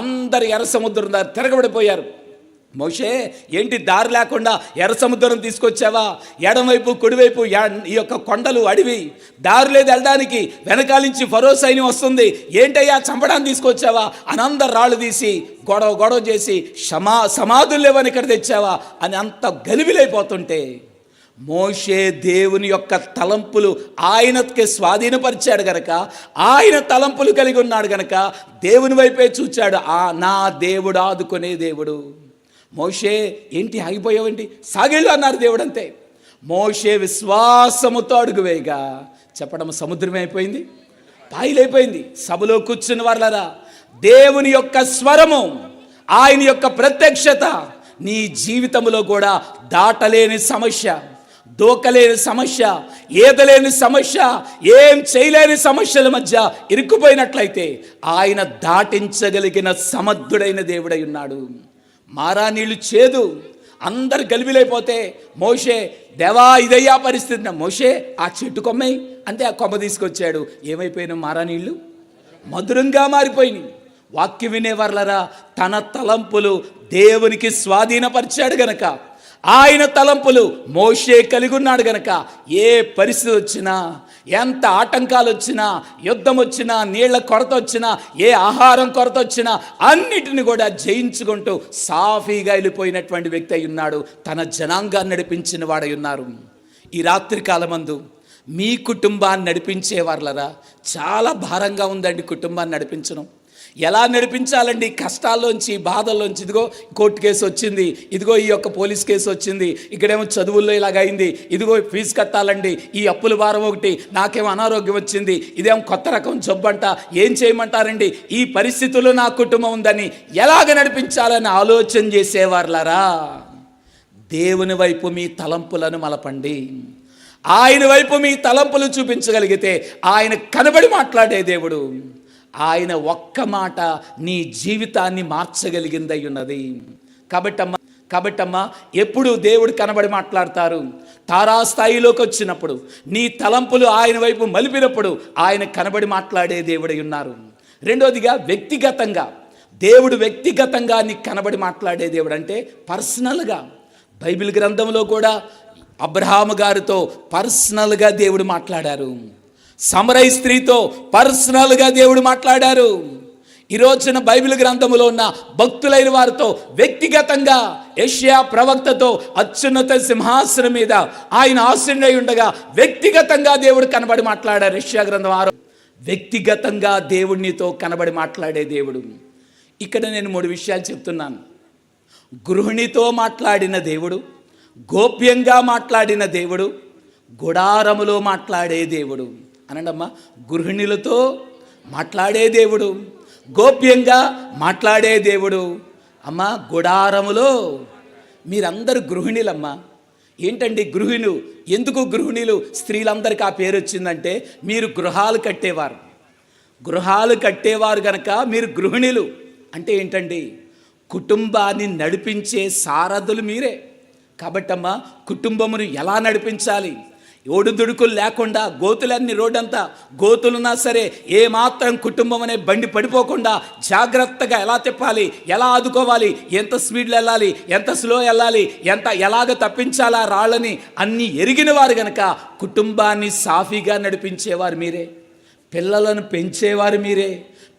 అందరు ఎర్ర సముద్రం దగ్గర తిరగబడిపోయారు. మోషే ఏంటి దారి లేకుండా ఎర్ర సముద్రం తీసుకొచ్చావా? ఎడమవైపు కుడివైపు ఈ యొక్క కొండలు, అడవి, దారి లేదు వెళ్ళడానికి, వెనకాల నుంచి ఫరో సైన్యం వస్తుంది, ఏంటయ్యా చంపడానికి తీసుకొచ్చావా అని అందరు రాళ్ళు తీసి గొడవ చేసి సమాధులు లేవని ఇక్కడ తెచ్చావా అని అంత గలిబిలైపోతుంటే, మోషే దేవుని యొక్క తలంపులు ఆయనకి స్వాధీనపరిచాడు గనక, ఆయన తలంపులు కలిగి ఉన్నాడు గనక దేవుని వైపే చూచాడు. నా దేవుడు ఆదుకునే దేవుడు. మోషే ఏంటి ఆగిపోయావేంటి, సాగిళ్ళు అన్నారు దేవుడు. అంతే. మోషే విశ్వాసముతో అడుగు వేయగా చెప్పడం సముద్రమే అయిపోయింది, పాయిలైపోయింది. సభలో కూర్చున్న వాళ్ళరా, దేవుని యొక్క స్వరము, ఆయన యొక్క ప్రత్యక్షత నీ జీవితంలో కూడా దాటలేని సమస్య, దూకలేని సమస్య, ఈదలేని సమస్య, ఏం చేయలేని సమస్యల మధ్య ఇరుక్కుపోయినట్లయితే ఆయన దాటించగలిగిన సమర్థుడైన దేవుడై ఉన్నాడు. మారా నీళ్ళు చేదు, అందరు గలిబిలైపోతే మోషే, దేవా ఇదయ్యా పరిస్థితి. మోషే ఆ చెట్టు కొమ్మై అంతే, ఆ కొమ్మ తీసుకొచ్చాడు. ఏమైపోయినా మారా నీళ్ళు మధురంగా మారిపోయినాయి. వాక్యం వినేవర్లరా, తన తలంపులు దేవునికి స్వాధీనపరిచాడు గనక, ఆయన తలంపులు మోషే కలిగి ఉన్నాడు గనక, ఏ పరిస్థితి వచ్చినా, ఎంత ఆటంకాలు వచ్చినా, యుద్ధం వచ్చినా, నీళ్ల కొరత వచ్చినా, ఏ ఆహారం కొరత వచ్చినా అన్నిటిని కూడా జయించుకుంటూ సాఫీగా వెళ్ళిపోయినటువంటి వ్యక్తి అయి ఉన్నాడు. తన జనాంగాన్ని నడిపించిన వాడై ఉన్నారు. ఈ రాత్రి కాలమందు మీ కుటుంబాన్ని నడిపించేవార్లరా, చాలా భారంగా ఉందండి కుటుంబాన్ని నడిపించడం. ఎలా నడిపించాలండి? కష్టాల్లోంచి, బాధల్లోంచి, ఇదిగో కోర్టు కేసు వచ్చింది, ఇదిగో ఈ యొక్క పోలీస్ కేసు వచ్చింది, ఇక్కడేమో చదువుల్లో ఇలాగైంది, ఇదిగో ఫీజు కట్టాలండి, ఈ అప్పుల భారం ఒకటి, నాకేమో అనారోగ్యం వచ్చింది, ఇదేమో కొత్త రకం జబ్బంట, ఏం చేయమంటారండి? ఈ పరిస్థితుల్లో నా కుటుంబం ఉందని ఎలాగ నడిపించాలని ఆలోచన చేసేవార్లరా, దేవుని వైపు మీ తలంపులను మలపండి. ఆయన వైపు మీ తలంపులు చూపించగలిగితే ఆయన కనబడి మాట్లాడే దేవుడు. ఆయన ఒక్క మాట నీ జీవితాన్ని మార్చగలిగిందై ఉన్నది. కాబట్టమ్మా ఎప్పుడు దేవుడు కనబడి మాట్లాడతారు? తారాస్థాయిలోకి వచ్చినప్పుడు, నీ తలంపులు ఆయన వైపు మలిపినప్పుడు ఆయన కనబడి మాట్లాడే దేవుడై ఉన్నారు. రెండోదిగా వ్యక్తిగతంగా, దేవుడు వ్యక్తిగతంగా నీకు కనబడి మాట్లాడే దేవుడు అంటే పర్సనల్గా. బైబిల్ గ్రంథంలో కూడా అబ్రహాము గారితో పర్సనల్గా దేవుడు మాట్లాడారు. సమరయ స్త్రీతో పర్సనల్గా దేవుడు మాట్లాడారు. ఈ రోజున బైబిల్ గ్రంథంలో ఉన్న భక్తులైన వారితో వ్యక్తిగతంగా, యెషయా ప్రవక్తతో అత్యున్నత సింహాసనం మీద ఆయన ఆసీనుడై ఉండగా వ్యక్తిగతంగా దేవుడు కనబడి మాట్లాడారు. యెషయా గ్రంథం 6. వ్యక్తిగతంగా దేవుడినితో కనబడి మాట్లాడే దేవుడు. ఇక్కడ నేను 3 విషయాలు చెప్తున్నాను. గృహిణితో మాట్లాడిన దేవుడు, గోప్యంగా మాట్లాడిన దేవుడు, గుడారములో మాట్లాడే దేవుడు. అనండమ్మా, గృహిణులతో మాట్లాడే దేవుడు, గోప్యంగా మాట్లాడే దేవుడు. అమ్మా, గుడారములో. మీరందరూ గృహిణులమ్మా. ఏంటండి గృహిణులు? ఎందుకు గృహిణులు? స్త్రీలందరికీ ఆ పేరు వచ్చిందంటే మీరు గృహాలు కట్టేవారు. గృహాలు కట్టేవారు గనక మీరు గృహిణులు. అంటే ఏంటండి? కుటుంబాన్ని నడిపించే సారథులు మీరే. కాబట్టమ్మా, కుటుంబమును ఎలా నడిపించాలి? ఓడుదుడుకులు లేకుండా, గోతులన్నీ రోడ్డంతా గోతులున్నా సరే ఏమాత్రం కుటుంబం అనే బండి పడిపోకుండా జాగ్రత్తగా ఎలా తిప్పాలి, ఎలా ఆదుకోవాలి, ఎంత స్పీడ్లో వెళ్ళాలి, ఎంత స్లో వెళ్ళాలి, ఎలాగ తప్పించాలా రాళ్ళని అన్నీ ఎరిగిన వారు గనక కుటుంబాన్ని సాఫీగా నడిపించేవారు మీరే. పిల్లలను పెంచేవారు మీరే.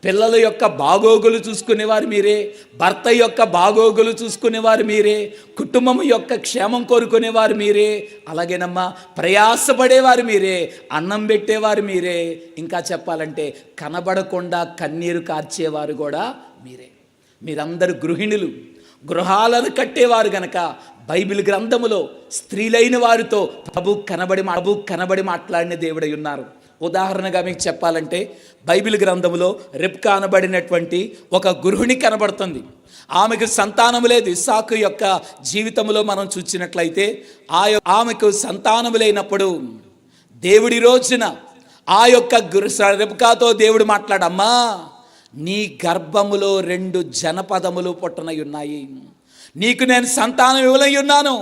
పిల్లల యొక్క బాగోగులు చూసుకునేవారు మీరే. భర్త యొక్క బాగోగులు చూసుకునేవారు మీరే. కుటుంబం యొక్క క్షేమం కోరుకునేవారు మీరే. అలాగేనమ్మా, ప్రయాసపడేవారు మీరే. అన్నం పెట్టేవారు మీరే. ఇంకా చెప్పాలంటే కనబడకుండా కన్నీరు కార్చేవారు కూడా మీరే. మీరందరూ గృహిణులు, గృహాలను కట్టేవారు గనక బైబిల్ గ్రంథములో స్త్రీలైన వారితో ప్రభు కనబడి మాట్లాడిన దేవుడై ఉన్నారు. ఉదాహరణగా మీకు చెప్పాలంటే బైబిల్ గ్రంథంలో రెబ్కా అనబడినటువంటి ఒక గృహిణి కనబడుతుంది. ఆమెకు సంతానము లేదు. ఇస్సాకు యొక్క జీవితంలో మనం చూసినట్లయితే ఆమెకు సంతానము లేనప్పుడు దేవుడి రోజున ఆ యొక్క రెబ్కాతో దేవుడు మాట్లాడమ్మా, నీ గర్భములో 2 జనపదములు పుట్టనై ఉన్నాయి, నీకు నేను సంతానం ఇవ్వనై ఉన్నాను,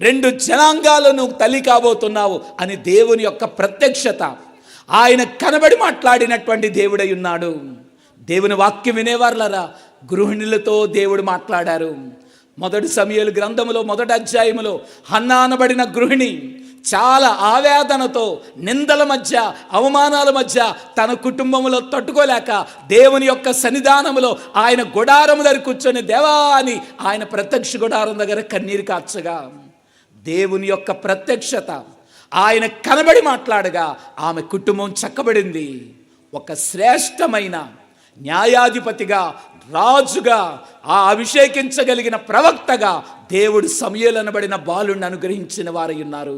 2 జనాంగాలు నువ్వు తల్లి కాబోతున్నావు అని దేవుని యొక్క ప్రత్యక్షత, ఆయన కనబడి మాట్లాడినటువంటి దేవుడై ఉన్నాడు. దేవుని వాక్యం వినేవార్లరా, గృహిణులతో దేవుడు మాట్లాడారు. 1 సమూయేలు గ్రంథములో 1వ అధ్యాయములో హన్నా అనబడిన గృహిణి చాలా ఆవేదనతో, నిందల మధ్య, అవమానాల మధ్య తన కుటుంబంలో తట్టుకోలేక దేవుని యొక్క సన్నిధానములో ఆయన గుడారము దగ్గర కూర్చొని దేవా అని ఆయన ప్రత్యక్ష గుడారం దగ్గర కన్నీరు కార్చగా దేవుని యొక్క ప్రత్యక్షత ఆయన కనబడి మాట్లాడగా ఆమె కుటుంబం చక్కబడింది. ఒక శ్రేష్టమైన న్యాయాధిపతిగా, రాజుగా, ఆ అభిషేకించగలిగిన ప్రవక్తగా దేవుడు సమూయేలు అనబడిన బాలుడిని అనుగ్రహించిన వారై ఉన్నారు.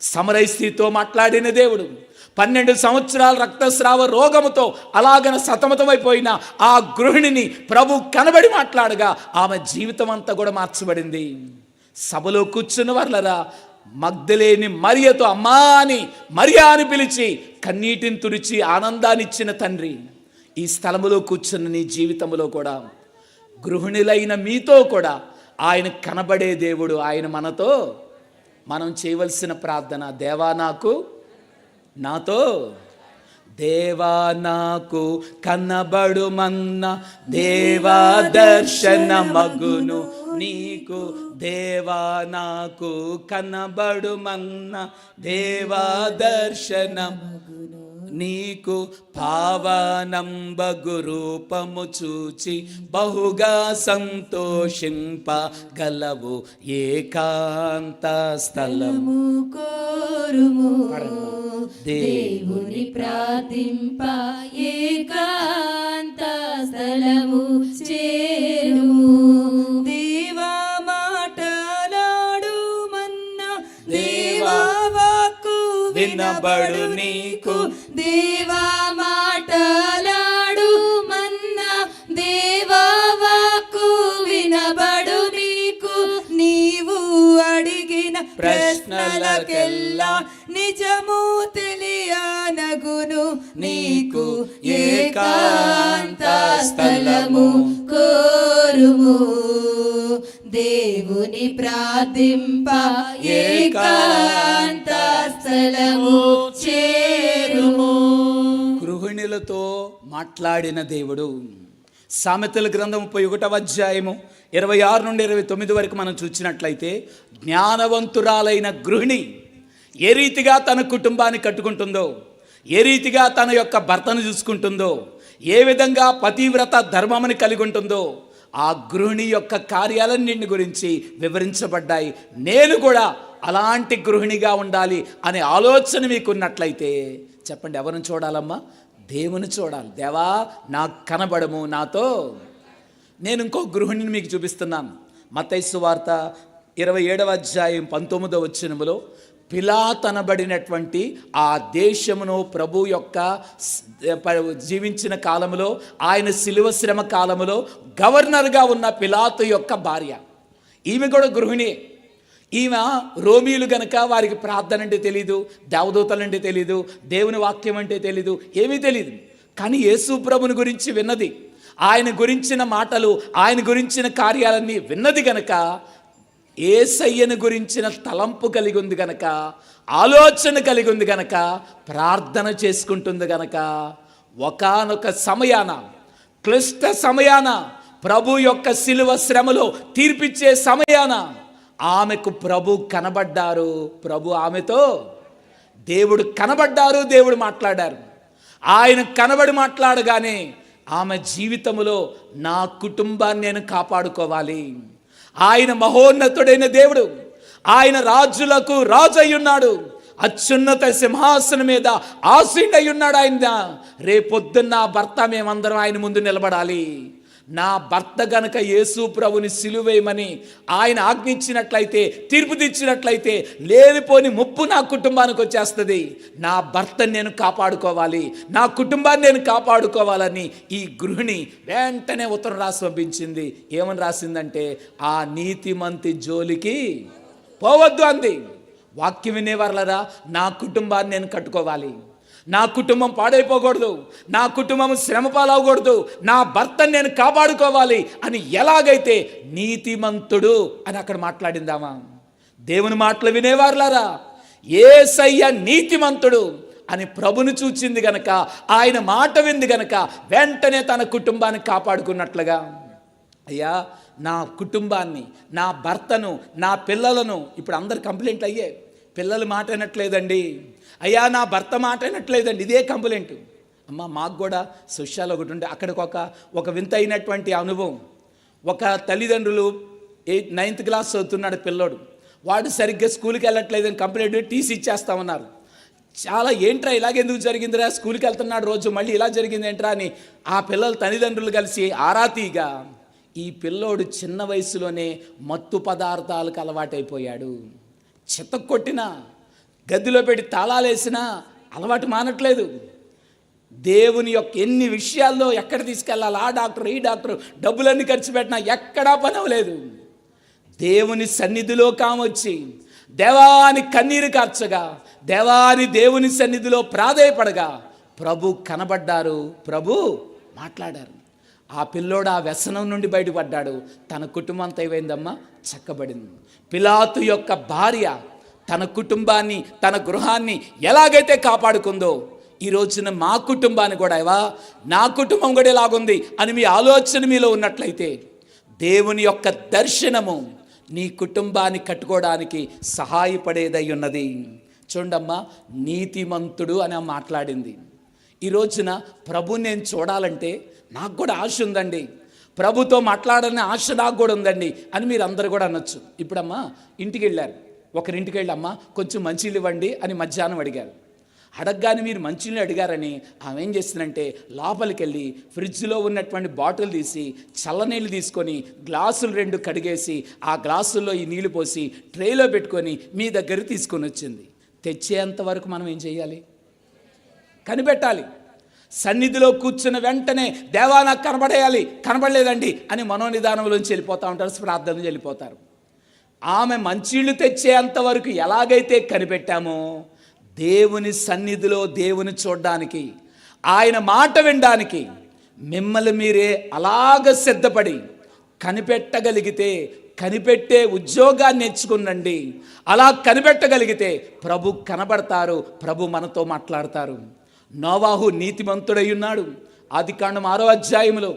సమరయ స్త్రీతో మాట్లాడిన దేవుడు 12 సంవత్సరాల రక్తస్రావ రోగముతో అలాగన సతమతమైపోయిన ఆ గృహిణిని ప్రభు కనబడి మాట్లాడగా ఆమె జీవితం అంతా కూడా మార్చబడింది. సభలో కూర్చున్న వాళ్ళరా, మగ్దలేని మరియతో అమ్మా అని మరియా అని పిలిచి కన్నీటిని తుడిచి ఆనందాన్ని ఇచ్చిన తండ్రి, ఈ స్థలములో కూర్చున్న నీ జీవితంలో కూడా గృహిణులైన మీతో కూడా ఆయన కనబడే దేవుడు. ఆయన మనతో, మనం చేయవలసిన ప్రార్థన, దేవా నాతో దేవా నాకు కనబడుమన్న దేవా దర్శనమగును నీకు, దేవా నాకు కనబడుమన్న దేవా దర్శనమగును నీకు, పావనంబగు రూపము చూచి బహుగా సంతోషింపగలవు ఏకాంత స్థలము కోరుము దేవుని ప్రార్థింప ఏకాంత స్థలము చేరుము, దేవా మాటలాడు మన్నా దేవా వాక్కు వినబడు నీకు, దేవా మాటలాడు మన్నా దేవా వాక్కు వినబడు నీకు, నీవు అడిగిన ప్రశ్నలకెల్లా నిజము తెలియనగును నీకు, ఏకాంత స్థలము కోరుము దేవుని ప్రార్థింప ఏకాంత స్థలము చేరుము. గృహిణులతో మాట్లాడిన దేవుడు. సామెతల గ్రంథం 31వ అధ్యాయము 26 నుండి 29 వరకు మనం చూసినట్లయితే, జ్ఞానవంతురాలైన గృహిణి ఏ రీతిగా తన కుటుంబాన్ని కట్టుకుంటుందో, ఏ రీతిగా తన యొక్క భర్తను చూసుకుంటుందో, ఏ విధంగా పతివ్రత ధర్మముని కలిగి ఉంటుందో, ఆ గృహిణి యొక్క కార్యాలన్నింటి గురించి వివరించబడ్డాయి. నేను కూడా అలాంటి గృహిణిగా ఉండాలి అనే ఆలోచన మీకున్నట్లయితే చెప్పండి, ఎవరిని చూడాలమ్మా? దేవుని చూడాలి. దేవా నాకు కనబడము నాతో. నేను ఇంకో గృహిణిని మీకు చూపిస్తున్నాను. మత్తయి సువార్త 27వ అధ్యాయం 19వ వచనములో, పిలాతనబడినటువంటి ఆ దేశమును ప్రభు యొక్క జీవించిన కాలములో, ఆయన శిలువ శ్రమ కాలములో గవర్నర్గా ఉన్న పిలాతు యొక్క భార్య. ఈమె కూడా గృహిణి. ఈమె రోమీలు గనక వారికి ప్రార్థన అంటే తెలీదు, దేవదూతలంటే తెలీదు, దేవుని వాక్యం అంటే తెలీదు, ఏమీ తెలీదు. కానీ యేసు ప్రభుని గురించి విన్నది, ఆయన గురించిన మాటలు, ఆయన గురించిన కార్యాలన్నీ విన్నది గనక, యేసయ్యను గురించిన తలంపు కలిగి ఉంది గనక, ఆలోచన కలిగి ఉంది గనక, ప్రార్థన చేసుకుంటుంది గనక, ఒకానొక సమయాన, క్లిష్ట సమయాన, ప్రభు యొక్క శిలువ శ్రమలో తీర్పిచ్చే సమయాన ఆమెకు ప్రభు కనబడ్డారు. ప్రభు ఆమెతో, దేవుడు కనబడ్డారు, దేవుడు మాట్లాడారు. ఆయన కనబడి మాట్లాడగానే ఆమె జీవితంలో నా కుటుంబాన్ని నేను కాపాడుకోవాలి. ఆయన మహోన్నతుడైన దేవుడు, ఆయన రాజులకు రాజు అయ్యున్నాడు, అత్యున్నత సింహాసనం మీద ఆసీనుడయ్యున్నాడు. ఆయన రేపొద్దున్న భర్త మేమందరం ఆయన ముందు నిలబడాలి. నా భర్త గనక యేసు ప్రభుని సిలువేయమని ఆయన ఆజ్ఞించినట్లయితే, తీర్పు తెచ్చినట్లయితే లేనిపోని ముప్పు నా కుటుంబానికి వచ్చేస్తుంది. నా భర్తని నేను కాపాడుకోవాలి, నా కుటుంబాన్ని నేను కాపాడుకోవాలని ఈ గృహిణి వెంటనే ఉత్తరం రాసి పంపించింది. ఏమని రాసిందంటే, ఆ నీతిమంతి జోలికి పోవద్దు అంది. వాక్యం వినేవాళ్ళరా, నా కుటుంబాన్ని నేను కట్టుకోవాలి, నా కుటుంబం పాడైపోకూడదు, నా కుటుంబం శ్రమ పాలవకూడదు, నా భర్తను నేను కాపాడుకోవాలి అని ఎలాగైతే నీతిమంతుడు అని అక్కడ మాట్లాడిందామా? దేవుని మాటలు వినేవారులారా, యేసయ్య నీతిమంతుడు అని ప్రభుని చూచింది గనక, ఆయన మాట వింది గనక వెంటనే తన కుటుంబాన్ని కాపాడుకున్నట్లుగా, అయ్యా నా కుటుంబాన్ని, నా భర్తను, నా పిల్లలను, ఇప్పుడు అందరు కంప్లైంట్లు అయ్యాయి, పిల్లలు మాట వినట్లేదండి, అయ్యా నా భర్త మాట వినట్లేదండి, ఇదే కంప్లైంట్. అమ్మ మాకు కూడా సోషల్ ఒకటి ఉంటే అక్కడికి ఒక వింత అయినటువంటి అనుభవం. ఒక తల్లిదండ్రులు 9th క్లాస్ చదువుతున్నాడు పిల్లోడు, వాడు సరిగ్గా స్కూల్కి వెళ్ళట్లేదని కంప్లైంట్ టీసీ ఇచ్చేస్తామన్నారు. చాలా ఏంట్రా ఇలాగెందుకు జరిగిందిరా, స్కూల్కి వెళ్తున్నాడు రోజు, మళ్ళీ ఇలా జరిగింది ఏంట్రా అని ఆ పిల్లల తల్లిదండ్రులు కలిసి ఆరాతీగా ఈ పిల్లోడు చిన్న వయసులోనే మత్తు పదార్థాలకు అలవాటైపోయాడు. చితక్ కొట్టినా, గదిలో పెట్టి తాళాలేసినా అలవాటు మానట్లేదు. దేవుని యొక్క ఎన్ని విషయాల్లో ఎక్కడ తీసుకెళ్ళాలి, ఆ డాక్టర్ ఈ డాక్టర్ డబ్బులన్నీ ఖర్చు పెట్టినా ఎక్కడా పని అవ్వలేదు. దేవుని సన్నిధిలో కామొచ్చి దేవాని కన్నీరు కార్చగా, దేవుని సన్నిధిలో ప్రాధేయపడగా ప్రభు కనబడ్డారు, ప్రభు మాట్లాడారు. ఆ పిల్లోడు ఆ వ్యసనం నుండి బయటపడ్డాడు. తన కుటుంబం అంతా ఏమైందమ్మా, చక్కబడింది. పిలాతు యొక్క భార్య తన కుటుంబాన్ని, తన గృహాన్ని ఎలాగైతే కాపాడుకుందో, ఈ రోజున మా కుటుంబాన్ని కూడా నా కుటుంబం కూడా ఇలాగుంది అని మీ ఆలోచన మీలో ఉన్నట్లయితే దేవుని యొక్క దర్శనము నీ కుటుంబాన్ని కట్టుకోవడానికి సహాయపడేదై ఉన్నది. చూడమ్మా, నీతిమంతుడు అని మాట్లాడింది. ఈ రోజున ప్రభుని నేను చూడాలంటే నాకు కూడా ఆశ ఉందండి, ప్రభుతో మాట్లాడాలనే ఆశ నాకు కూడా ఉందండి అని మీరు అందరూ కూడా అనొచ్చు. ఇప్పుడమ్మా ఇంటికి వెళ్ళారు, ఒకరింటికి వెళ్ళి అమ్మ కొంచెం మంచినీళ్ళు ఇవ్వండి అని మధ్యాహ్నం అడిగారు. అడగగానే మీరు మంచినీళ్ళు అడిగారని ఆమె ఏం చేస్తుందంటే లోపలికి వెళ్ళి ఫ్రిడ్జ్లో ఉన్నటువంటి బాటిల్ తీసి చల్లనీళ్ళు తీసుకొని గ్లాసులు 2 కడిగేసి ఆ గ్లాసుల్లో ఈ నీళ్లు పోసి ట్రేలో పెట్టుకొని మీ దగ్గర తీసుకొని వచ్చింది. తెచ్చేంత వరకు మనం ఏం చేయాలి? కనిపెట్టాలి. సన్నిధిలో కూర్చున్న వెంటనే దేవా నాకు కనబడేయాలి, కనబడలేదండి అని మనోనిదానంలోంచి వెళ్ళిపోతూ ఉంటారు, ప్రార్థనలు వెళ్ళిపోతారు. ఆమె మంచిళ్ళు తెచ్చేంత వరకు ఎలాగైతే కనిపెట్టామో దేవుని సన్నిధిలో దేవుని చూడడానికి, ఆయన మాట వినడానికి మిమ్మల్ని మీరే అలాగ సిద్ధపడి కనిపెట్టగలిగితే, కనిపెట్టే ఉద్యోగాన్ని నేర్చుకునండి. అలా కనిపెట్టగలిగితే ప్రభు కనబడతారు, ప్రభు మనతో మాట్లాడతారు. నోవాహు నీతిమంతుడై ఉన్నాడు. ఆదికాండం 6వ అధ్యాయంలో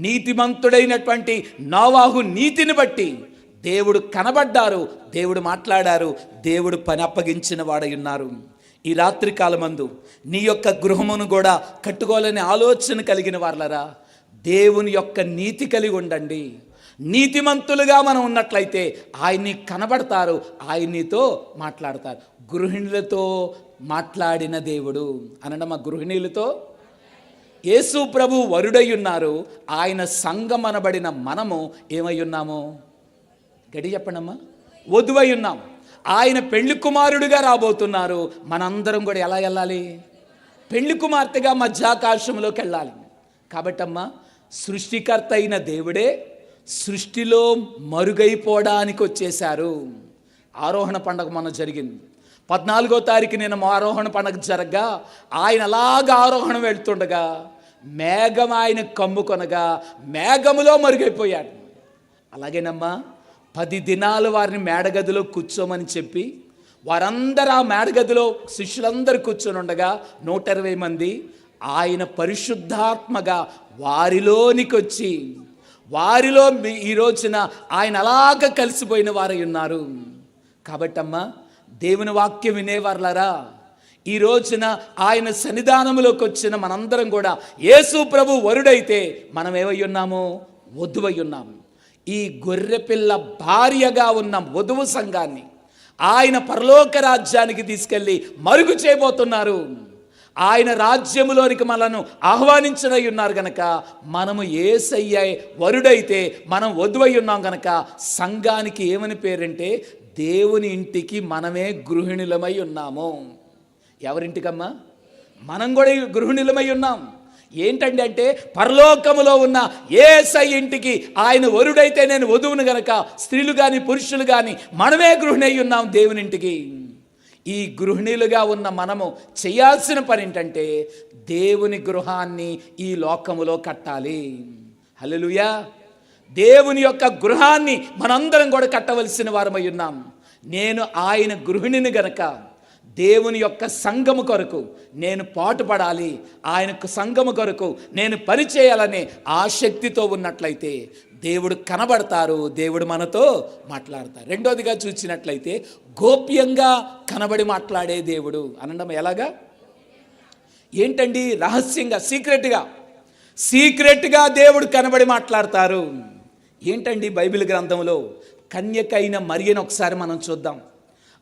నీతిమంతుడైనటువంటి నోవాహు నీతిని బట్టి దేవుడు కనబడ్డారు, దేవుడు మాట్లాడారు, దేవుడు పని అప్పగించిన వాడై ఉన్నారు. ఈ రాత్రి కాలమందు నీ యొక్క గృహమును కూడా కట్టుకోవాలనే ఆలోచన కలిగిన వాళ్ళరా, దేవుని యొక్క నీతి కలిగి ఉండండి. నీతిమంతులుగా మనం ఉన్నట్లయితే ఆయన్ని కనబడతారు, ఆయనతో మాట్లాడతారు. గృహిణులతో మాట్లాడిన దేవుడు అనడం, మా గృహిణులతో యేసు ప్రభు వరుడై ఉన్నారు. ఆయన సంఘం అనబడిన మనము ఏమై ఉన్నాము? గడి చెప్పండమ్మా. వధువై ఉన్నాం. ఆయన పెళ్లి కుమారుడిగా రాబోతున్నారు. మనందరం కూడా ఎలా వెళ్ళాలి? పెళ్లి కుమార్తెగా మధ్యాకాశంలోకి వెళ్ళాలి. కాబట్టమ్మా, సృష్టికర్త అయిన దేవుడే సృష్టిలో మరుగైపోవడానికి వచ్చేశారు. ఆరోహణ పండుగ మన జరిగింది. 14వ తారీఖు నేను ఆరోహణ పండుగ జరగగా ఆయన అలాగా ఆరోహణ వెళ్తుండగా మేఘం ఆయన కమ్ముకొనగా మేఘములో మరుగైపోయాడు. అలాగేనమ్మా, 10 దినాలు వారిని మేడగదిలో కూర్చోమని చెప్పి వారందరూ ఆ మేడగదిలో శిష్యులందరూ కూర్చొని ఉండగా 120 మంది ఆయన పరిశుద్ధాత్మగా వారిలోనికి వచ్చి వారిలో ఈ రోజున ఆయన అలాగ కలిసిపోయిన వారై ఉన్నారు. కాబట్టమ్మా, దేవుని వాక్యం వినేవారులారా, ఈ రోజున ఆయన సన్నిధానంలోకి వచ్చిన మనందరం కూడా యేసు ప్రభు వరుడైతే మనం ఏమై ఉన్నాము? వధువై ఉన్నాము. ఈ గొర్రెపిల్ల భార్యగా ఉన్న వధువు సంఘాన్ని ఆయన పరలోక రాజ్యానికి తీసుకెళ్ళి మరుగు చేయబోతున్నారు. ఆయన రాజ్యములోనికి మనను ఆహ్వానించడై ఉన్నారు గనక మనము యేసయ్య వరుడైతే మనం వధువై ఉన్నాం గనక సంఘానికి ఏమని పేరంటే దేవుని ఇంటికి మనమే గృహిణులమై ఉన్నాము. ఎవరింటికమ్మా? మనం కూడా గృహిణులమై ఉన్నాం. ఏంటండి అంటే పరలోకములో ఉన్న యేసయ్య ఇంటికి ఆయన వరుడైతే నేను వధువును గనక స్త్రీలు కానీ పురుషులు కానీ మనమే గృహిణి అయి ఉన్నాం దేవుని ఇంటికి. ఈ గృహిణులుగా ఉన్న మనము చేయాల్సిన పని ఏంటంటే దేవుని గృహాన్ని ఈ లోకములో కట్టాలి. హల్లెలూయా. దేవుని యొక్క గృహాన్ని మనందరం కూడా కట్టవలసిన వారమై ఉన్నాం. నేను ఆయన గృహిణిని గనక దేవుని యొక్క సంఘము కొరకు నేను పాటుపడాలి, ఆయనకు సంఘము కొరకు నేను పని చేయాలనే ఆసక్తితో ఉన్నట్లయితే దేవుడు కనబడతారు, దేవుడు మనతో మాట్లాడతారు. రెండోదిగా చూసినట్లయితే గోప్యంగా కనబడి మాట్లాడే దేవుడు అనడం ఎలాగా? ఏంటండి? రహస్యంగా, సీక్రెట్గా దేవుడు కనబడి మాట్లాడతారు. ఏంటండి? బైబిల్ గ్రంథంలో కన్యకైన మరియను ఒకసారి మనం చూద్దాం.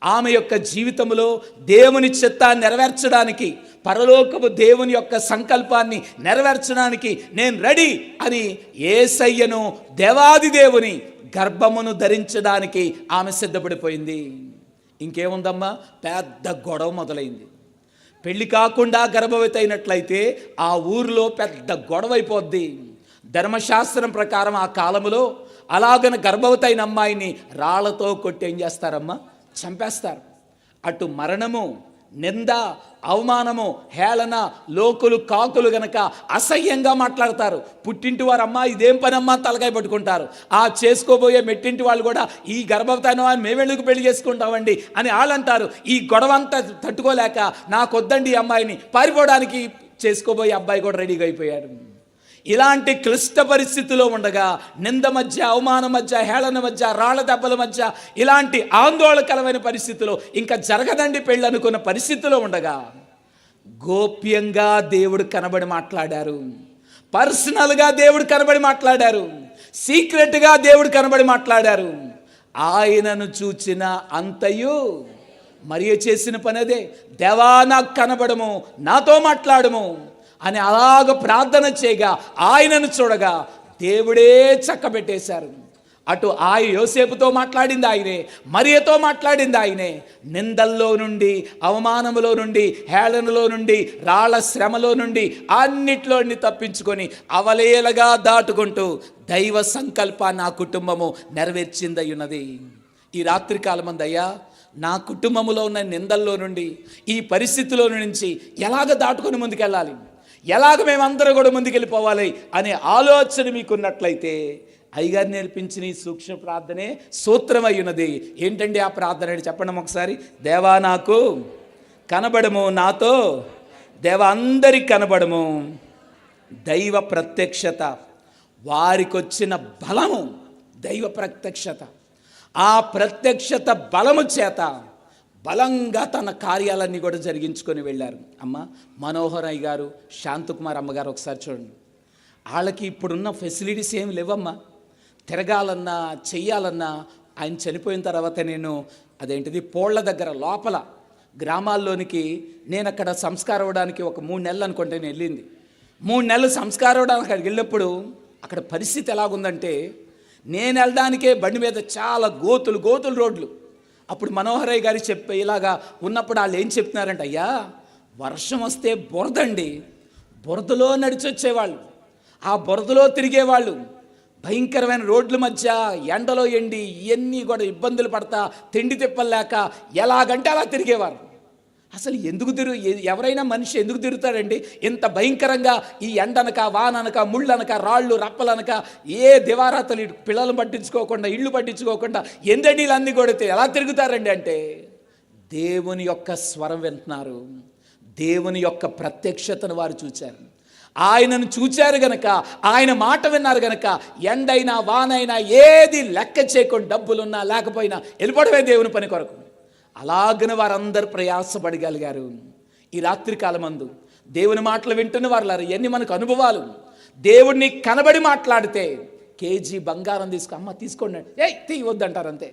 ఆమె యొక్క జీవితంలో దేవుని చిత్తాన్ని నెరవేర్చడానికి, పరలోకపు దేవుని యొక్క సంకల్పాన్ని నెరవేర్చడానికి నేను రెడీ అని యేసయ్యను దేవాది దేవుని గర్భమును ధరించడానికి ఆమె సిద్ధపడిపోయింది. ఇంకేముందమ్మా? పెద్ద గొడవ మొదలైంది. పెళ్లి కాకుండా గర్భవతి అయినట్లయితే ఆ ఊరిలో పెద్ద గొడవ అయిపోద్ది. ధర్మశాస్త్రం ప్రకారం ఆ కాలంలో అలాగన గర్భవతి అయిన అమ్మాయిని రాళ్లతో కొట్టి ఏం చేస్తారమ్మా? చంపేస్తారు. అటు మరణము, నింద, అవమానము, హేళన, లోకులు కాకులు గనక అసహ్యంగా మాట్లాడతారు. పుట్టింటి వారు అమ్మా ఇదేం పని అమ్మా తలకాయ పట్టుకుంటారు. ఆ చేసుకోబోయే మెట్టింటి వాళ్ళు కూడా ఈ గర్భవతానం అని మేమెళ్ళకు పెళ్లి చేసుకుంటామండి అని వాళ్ళు అంటారు. ఈ గొడవ అంతా తట్టుకోలేక నాకొద్దండి ఈ అమ్మాయిని పారిపోవడానికి చేసుకోబోయే అబ్బాయి కూడా రెడీగా అయిపోయాడు. ఇలాంటి క్లిష్ట పరిస్థితిలో ఉండగా, నింద మధ్య, అవమానం మధ్య, హేళన మధ్య, రాళ్ల దెబ్బల మధ్య, ఇలాంటి ఆందోళనకరమైన పరిస్థితిలో ఇంకా జరగదండి పెళ్ళి అనుకున్న పరిస్థితిలో ఉండగా గోప్యంగా దేవుడు కనబడి మాట్లాడారు. పర్సనల్గా దేవుడు కనబడి మాట్లాడారు. సీక్రెట్గా దేవుడు కనబడి మాట్లాడారు. ఆయనను చూచిన అంతయు మరియ చేసిన పని అదే. దేవా నాకు కనబడము, నాతో మాట్లాడము అని అలాగ ప్రార్థన చేయగా ఆయనను చూడగా దేవుడే చక్కబెట్టేశారు. అటు యోసేపుతో మాట్లాడింది ఆయనే, మరియతో మాట్లాడింది ఆయనే. నిందల్లో నుండి, అవమానములో నుండి, హేళనలో నుండి, రాళ్ల శ్రమలో నుండి అన్నిట్లోని తప్పించుకొని అవలేలగా దాటుకుంటూ దైవ సంకల్పాన్ని ఆ కుటుంబము నెరవేర్చిందై ఉన్నది. ఈ రాత్రికాలమందయ్యా నా కుటుంబంలో ఉన్న నిందల్లో నుండి, ఈ పరిస్థితిలో నుంచి ఎలాగ దాటుకొని ముందుకెళ్ళాలి, ఎలాగ మేమందరం కూడా ముందుకెళ్ళిపోవాలి అనే ఆలోచన మీకున్నట్లయితే అయ్యగారు నేర్పించిన ఈ సూక్ష్మ ప్రార్థనే సూత్రమై ఉన్నది. ఏంటండి ఆ ప్రార్థన అని చెప్పండి ఒకసారి. దేవా నాకు కనబడము, నాతో దేవా అందరికి కనబడము. దైవ ప్రత్యక్షత, వారికి వచ్చిన బలము దైవ ప్రత్యక్షత. ఆ ప్రత్యక్షత బలము చేత బలంగా తన కార్యాలన్నీ కూడా జరిగించుకొని వెళ్ళారు. అమ్మ మనోహర్ అయ్య గారు, శాంతకుమార్ అమ్మగారు ఒకసారి చూడండి. వాళ్ళకి ఇప్పుడున్న ఫెసిలిటీస్ ఏమి లేవమ్మా. తిరగాలన్నా చెయ్యాలన్నా ఆయన చనిపోయిన తర్వాత నేను పోళ్ల దగ్గర లోపల గ్రామాల్లోనికి నేను అక్కడ సంస్కారం అవ్వడానికి ఒక 3 నెలలు అనుకుంటే నేను వెళ్ళింది. 3 నెలలు సంస్కారం అవ్వడానికి అక్కడికి వెళ్ళినప్పుడు అక్కడ పరిస్థితి ఎలాగుందంటే, నేను వెళ్ళడానికే బండి మీద చాలా గోతులు రోడ్లు. అప్పుడు మనోహరయ్య గారు ఇలాగా ఉన్నప్పుడు వాళ్ళు ఏం చెప్తున్నారంటే, అయ్యా వర్షం వస్తే బురదండి, బురదలో నడిచొచ్చేవాళ్ళు, ఆ బురదలో తిరిగేవాళ్ళు, భయంకరమైన రోడ్ల మధ్య ఎండలో ఎండి ఇవన్నీ కూడా ఇబ్బందులు పడతా తిండి తిప్పలేక ఎలాగంటే అలా తిరిగేవారు. అసలు ఎందుకు ఎవరైనా మనిషి ఎందుకు తిరుగుతాడండి ఇంత భయంకరంగా? ఈ ఎండనక, వాననక, ముళ్ళనక, రాళ్ళు రప్పలనక, ఏ దివారాతలు పిల్లలను పట్టించుకోకుండా, ఇళ్ళు పట్టించుకోకుండా ఎందడీలన్నీ కొడితే ఎలా తిరుగుతారండి అంటే, దేవుని యొక్క స్వరం వింటున్నారు. దేవుని యొక్క ప్రత్యక్షతను వారు చూచారు. ఆయనను చూచారు గనక, ఆయన మాట విన్నారు గనక, ఎండైనా వానైనా ఏది లెక్క చేయకుండా, డబ్బులున్నా లేకపోయినా వెళ్ళిపోవడమే దేవుని పని కొరకు. అలాగన వారందరూ ప్రయాసపడగలిగారు. ఈ రాత్రికాలమందు దేవుని మాటలు వింటున్న వారు ఎన్ని మనకు అనుభవాలు. దేవుడిని కనబడి మాట్లాడితే కేజీ బంగారం అమ్మ తీసుకోండి, తీయవద్దంటారు అంతే.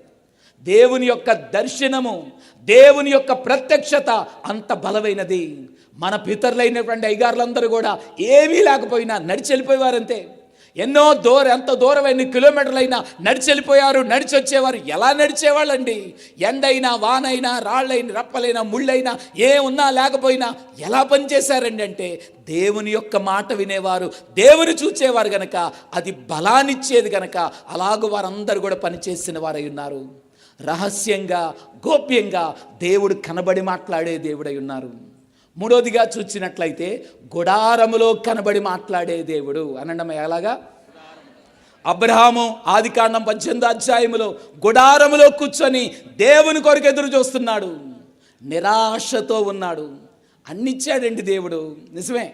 దేవుని యొక్క దర్శనము, దేవుని యొక్క ప్రత్యక్షత అంత బలమైనది. మన పితరులైనటువంటి అయ్యగారులందరూ కూడా ఏమీ లేకపోయినా నడిచి వెళ్ళిపోయేవారంతే. ఎంత దూరం ఎన్ని కిలోమీటర్లైనా నడిచి వెళ్ళిపోయారు, నడిచి వచ్చేవారు. ఎలా నడిచేవాళ్ళండి? ఎండైనా, వానైనా, రాళ్ళైనా, రప్పలైనా, ముళ్ళైనా ఏమున్నా లేకపోయినా ఎలా పనిచేశారండి అంటే, దేవుని యొక్క మాట వినేవారు, దేవుని చూచేవారు గనక, అది బలాన్నిచ్చేది గనక అలాగూ వారందరూ కూడా పనిచేసిన వారై ఉన్నారు. రహస్యంగా, గోప్యంగా దేవుడు కనబడి మాట్లాడే దేవుడై ఉన్నారు. మూడోదిగా చూచినట్లయితే గుడారములో కనబడి మాట్లాడే దేవుడు అనండమ్మ. ఎలాగా? అబ్రహాము ఆదికాండం 18వ అధ్యాయములో గుడారములో కూర్చొని దేవుని కొరకు ఎదురు చూస్తున్నాడు. నిరాశతో ఉన్నాడు. అన్నిచ్చాడండి దేవుడు, నిజమే.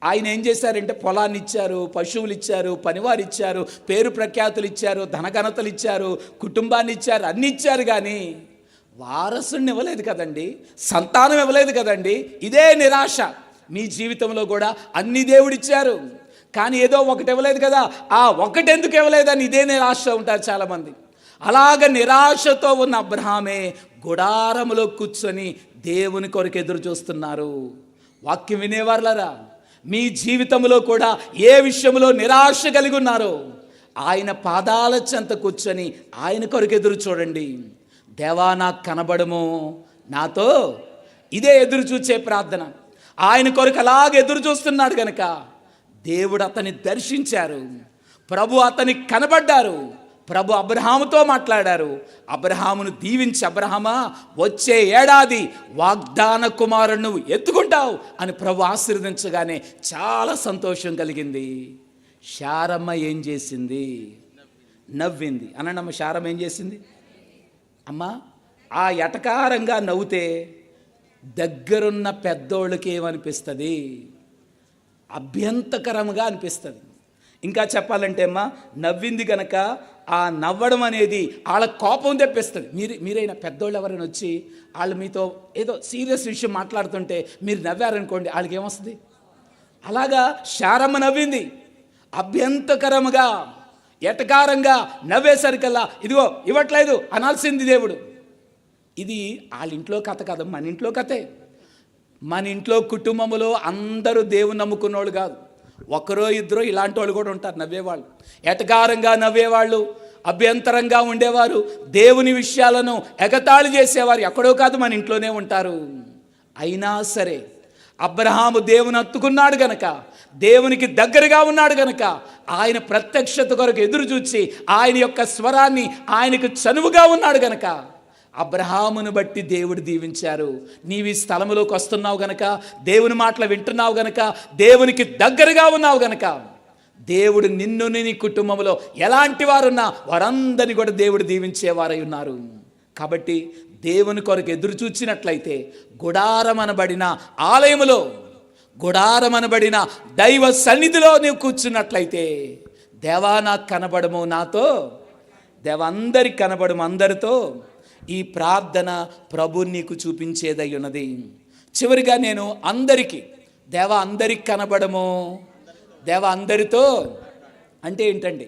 ఆయన ఏం చేశారంటే పొలాన్ని ఇచ్చారు, పశువులు ఇచ్చారు, పనివారు ఇచ్చారు, పేరు ప్రఖ్యాతులు ఇచ్చారు, ధనఘనతలు ఇచ్చారు, కుటుంబాన్ని ఇచ్చారు, అన్ని ఇచ్చారు. కానీ వారసుని ఇవ్వలేదు కదండి, సంతానం ఇవ్వలేదు కదండి. ఇదే నిరాశ. మీ జీవితంలో కూడా అన్ని దేవుడిచ్చారు, కానీ ఏదో ఒకటి ఇవ్వలేదు కదా. ఆ ఒకటి ఎందుకు ఇవ్వలేదని ఇదే నిరాశ ఉంటారు చాలామంది. అలాగ నిరాశతో ఉన్న అబ్రహామే గుడారములో కూర్చొని దేవుని కొరకు ఎదురు చూస్తున్నారు. వాక్యం వినేవారులారా, మీ జీవితంలో కూడా ఏ విషయంలో నిరాశ కలిగి ఉన్నారో ఆయన పాదాల చెంత కూర్చొని ఆయన కొరకు ఎదురు చూడండి. దేవా నాకు కనబడము, నాతో. ఇదే ఎదురు చూచే ప్రార్థన. ఆయన కొరకు అలాగే ఎదురు చూస్తున్నాడు కనుక దేవుడు అతన్ని దర్శించారు, ప్రభు అతనికి కనబడ్డారు. ప్రభు అబ్రహాముతో మాట్లాడారు. అబ్రహామును దీవించి, అబ్రహామా వచ్చే ఏడాది వాగ్దాన కుమారుడు నువ్వు ఎత్తుకుంటావు అని ప్రభు ఆశీర్వదించగానే చాలా సంతోషం కలిగింది. శారమ్మ ఏం చేసింది? నవ్వింది. అన్నమ్మ, శారమ్మ ఏం చేసింది? అమ్మా, ఆ ఎటకారంగా నవ్వుతే దగ్గరున్న పెద్దోళ్ళకి ఏమనిపిస్తుంది? అభ్యంతకరంగా అనిపిస్తుంది. ఇంకా చెప్పాలంటే అమ్మా, నవ్వింది కనుక ఆ నవ్వడం అనేది వాళ్ళ కోపం తెప్పిస్తుంది. మీరైనా పెద్దోళ్ళు ఎవరైనా వచ్చి వాళ్ళు మీతో ఏదో సీరియస్ విషయం మాట్లాడుతుంటే మీరు నవ్వారనుకోండి, వాళ్ళకి ఏమొస్తుంది? అలాగా శారమ్మ నవ్వింది. అభ్యంతకరముగా ఎటకారంగా నవ్వేసరికల్లా ఇదిగో ఇవ్వట్లేదు అనాల్సింది దేవుడు. ఇది వాళ్ళ ఇంట్లో కథ కాదు, మన ఇంట్లో కథే. మన ఇంట్లో కుటుంబంలో అందరూ దేవుని నమ్ముకున్నోళ్ళు కాదు, ఒకరో ఇద్దరో ఇలాంటి వాళ్ళు కూడా ఉంటారు, నవ్వేవాళ్ళు, ఎటకారంగా నవ్వేవాళ్ళు, అభ్యంతరంగా ఉండేవారు, దేవుని విషయాలను ఎగతాళి చేసేవారు ఎక్కడో కాదు, మన ఇంట్లోనే ఉంటారు. అయినా సరే అబ్రహాము దేవుని హత్తుకున్నాడు గనక, దేవునికి దగ్గరగా ఉన్నాడు గనక, ఆయన ప్రత్యక్షత కొరకు ఎదురు చూచి ఆయన యొక్క స్వరాన్ని ఆయనకు చనువుగా ఉన్నాడు గనక అబ్రహామును బట్టి దేవుడు దీవించారు. నీవు ఈ స్థలములోకి వస్తున్నావు గనక, దేవుని మాటలు వింటున్నావు గనక, దేవునికి దగ్గరగా ఉన్నావు గనక దేవుడు నిన్ను నీ కుటుంబంలో ఎలాంటి వారున్నా వారందరినీ కూడా దేవుడు దీవించేవారై ఉన్నారు. కాబట్టి దేవుని కొరకు ఎదురు చూచినట్లయితే గుడారమనబడిన ఆలయములో, గుడారమనబడిన దైవ సన్నిధిలో నీవు కూర్చున్నట్లయితే, దేవా నాకు కనబడము, నాతో దేవ అందరికి కనబడము, అందరితో ఈ ప్రార్థన ప్రభు నీకు చూపించేదై ఉన్నది. చివరిగా నేను అందరికీ, దేవా అందరికి కనబడము, దేవా అందరితో అంటే ఏంటండి?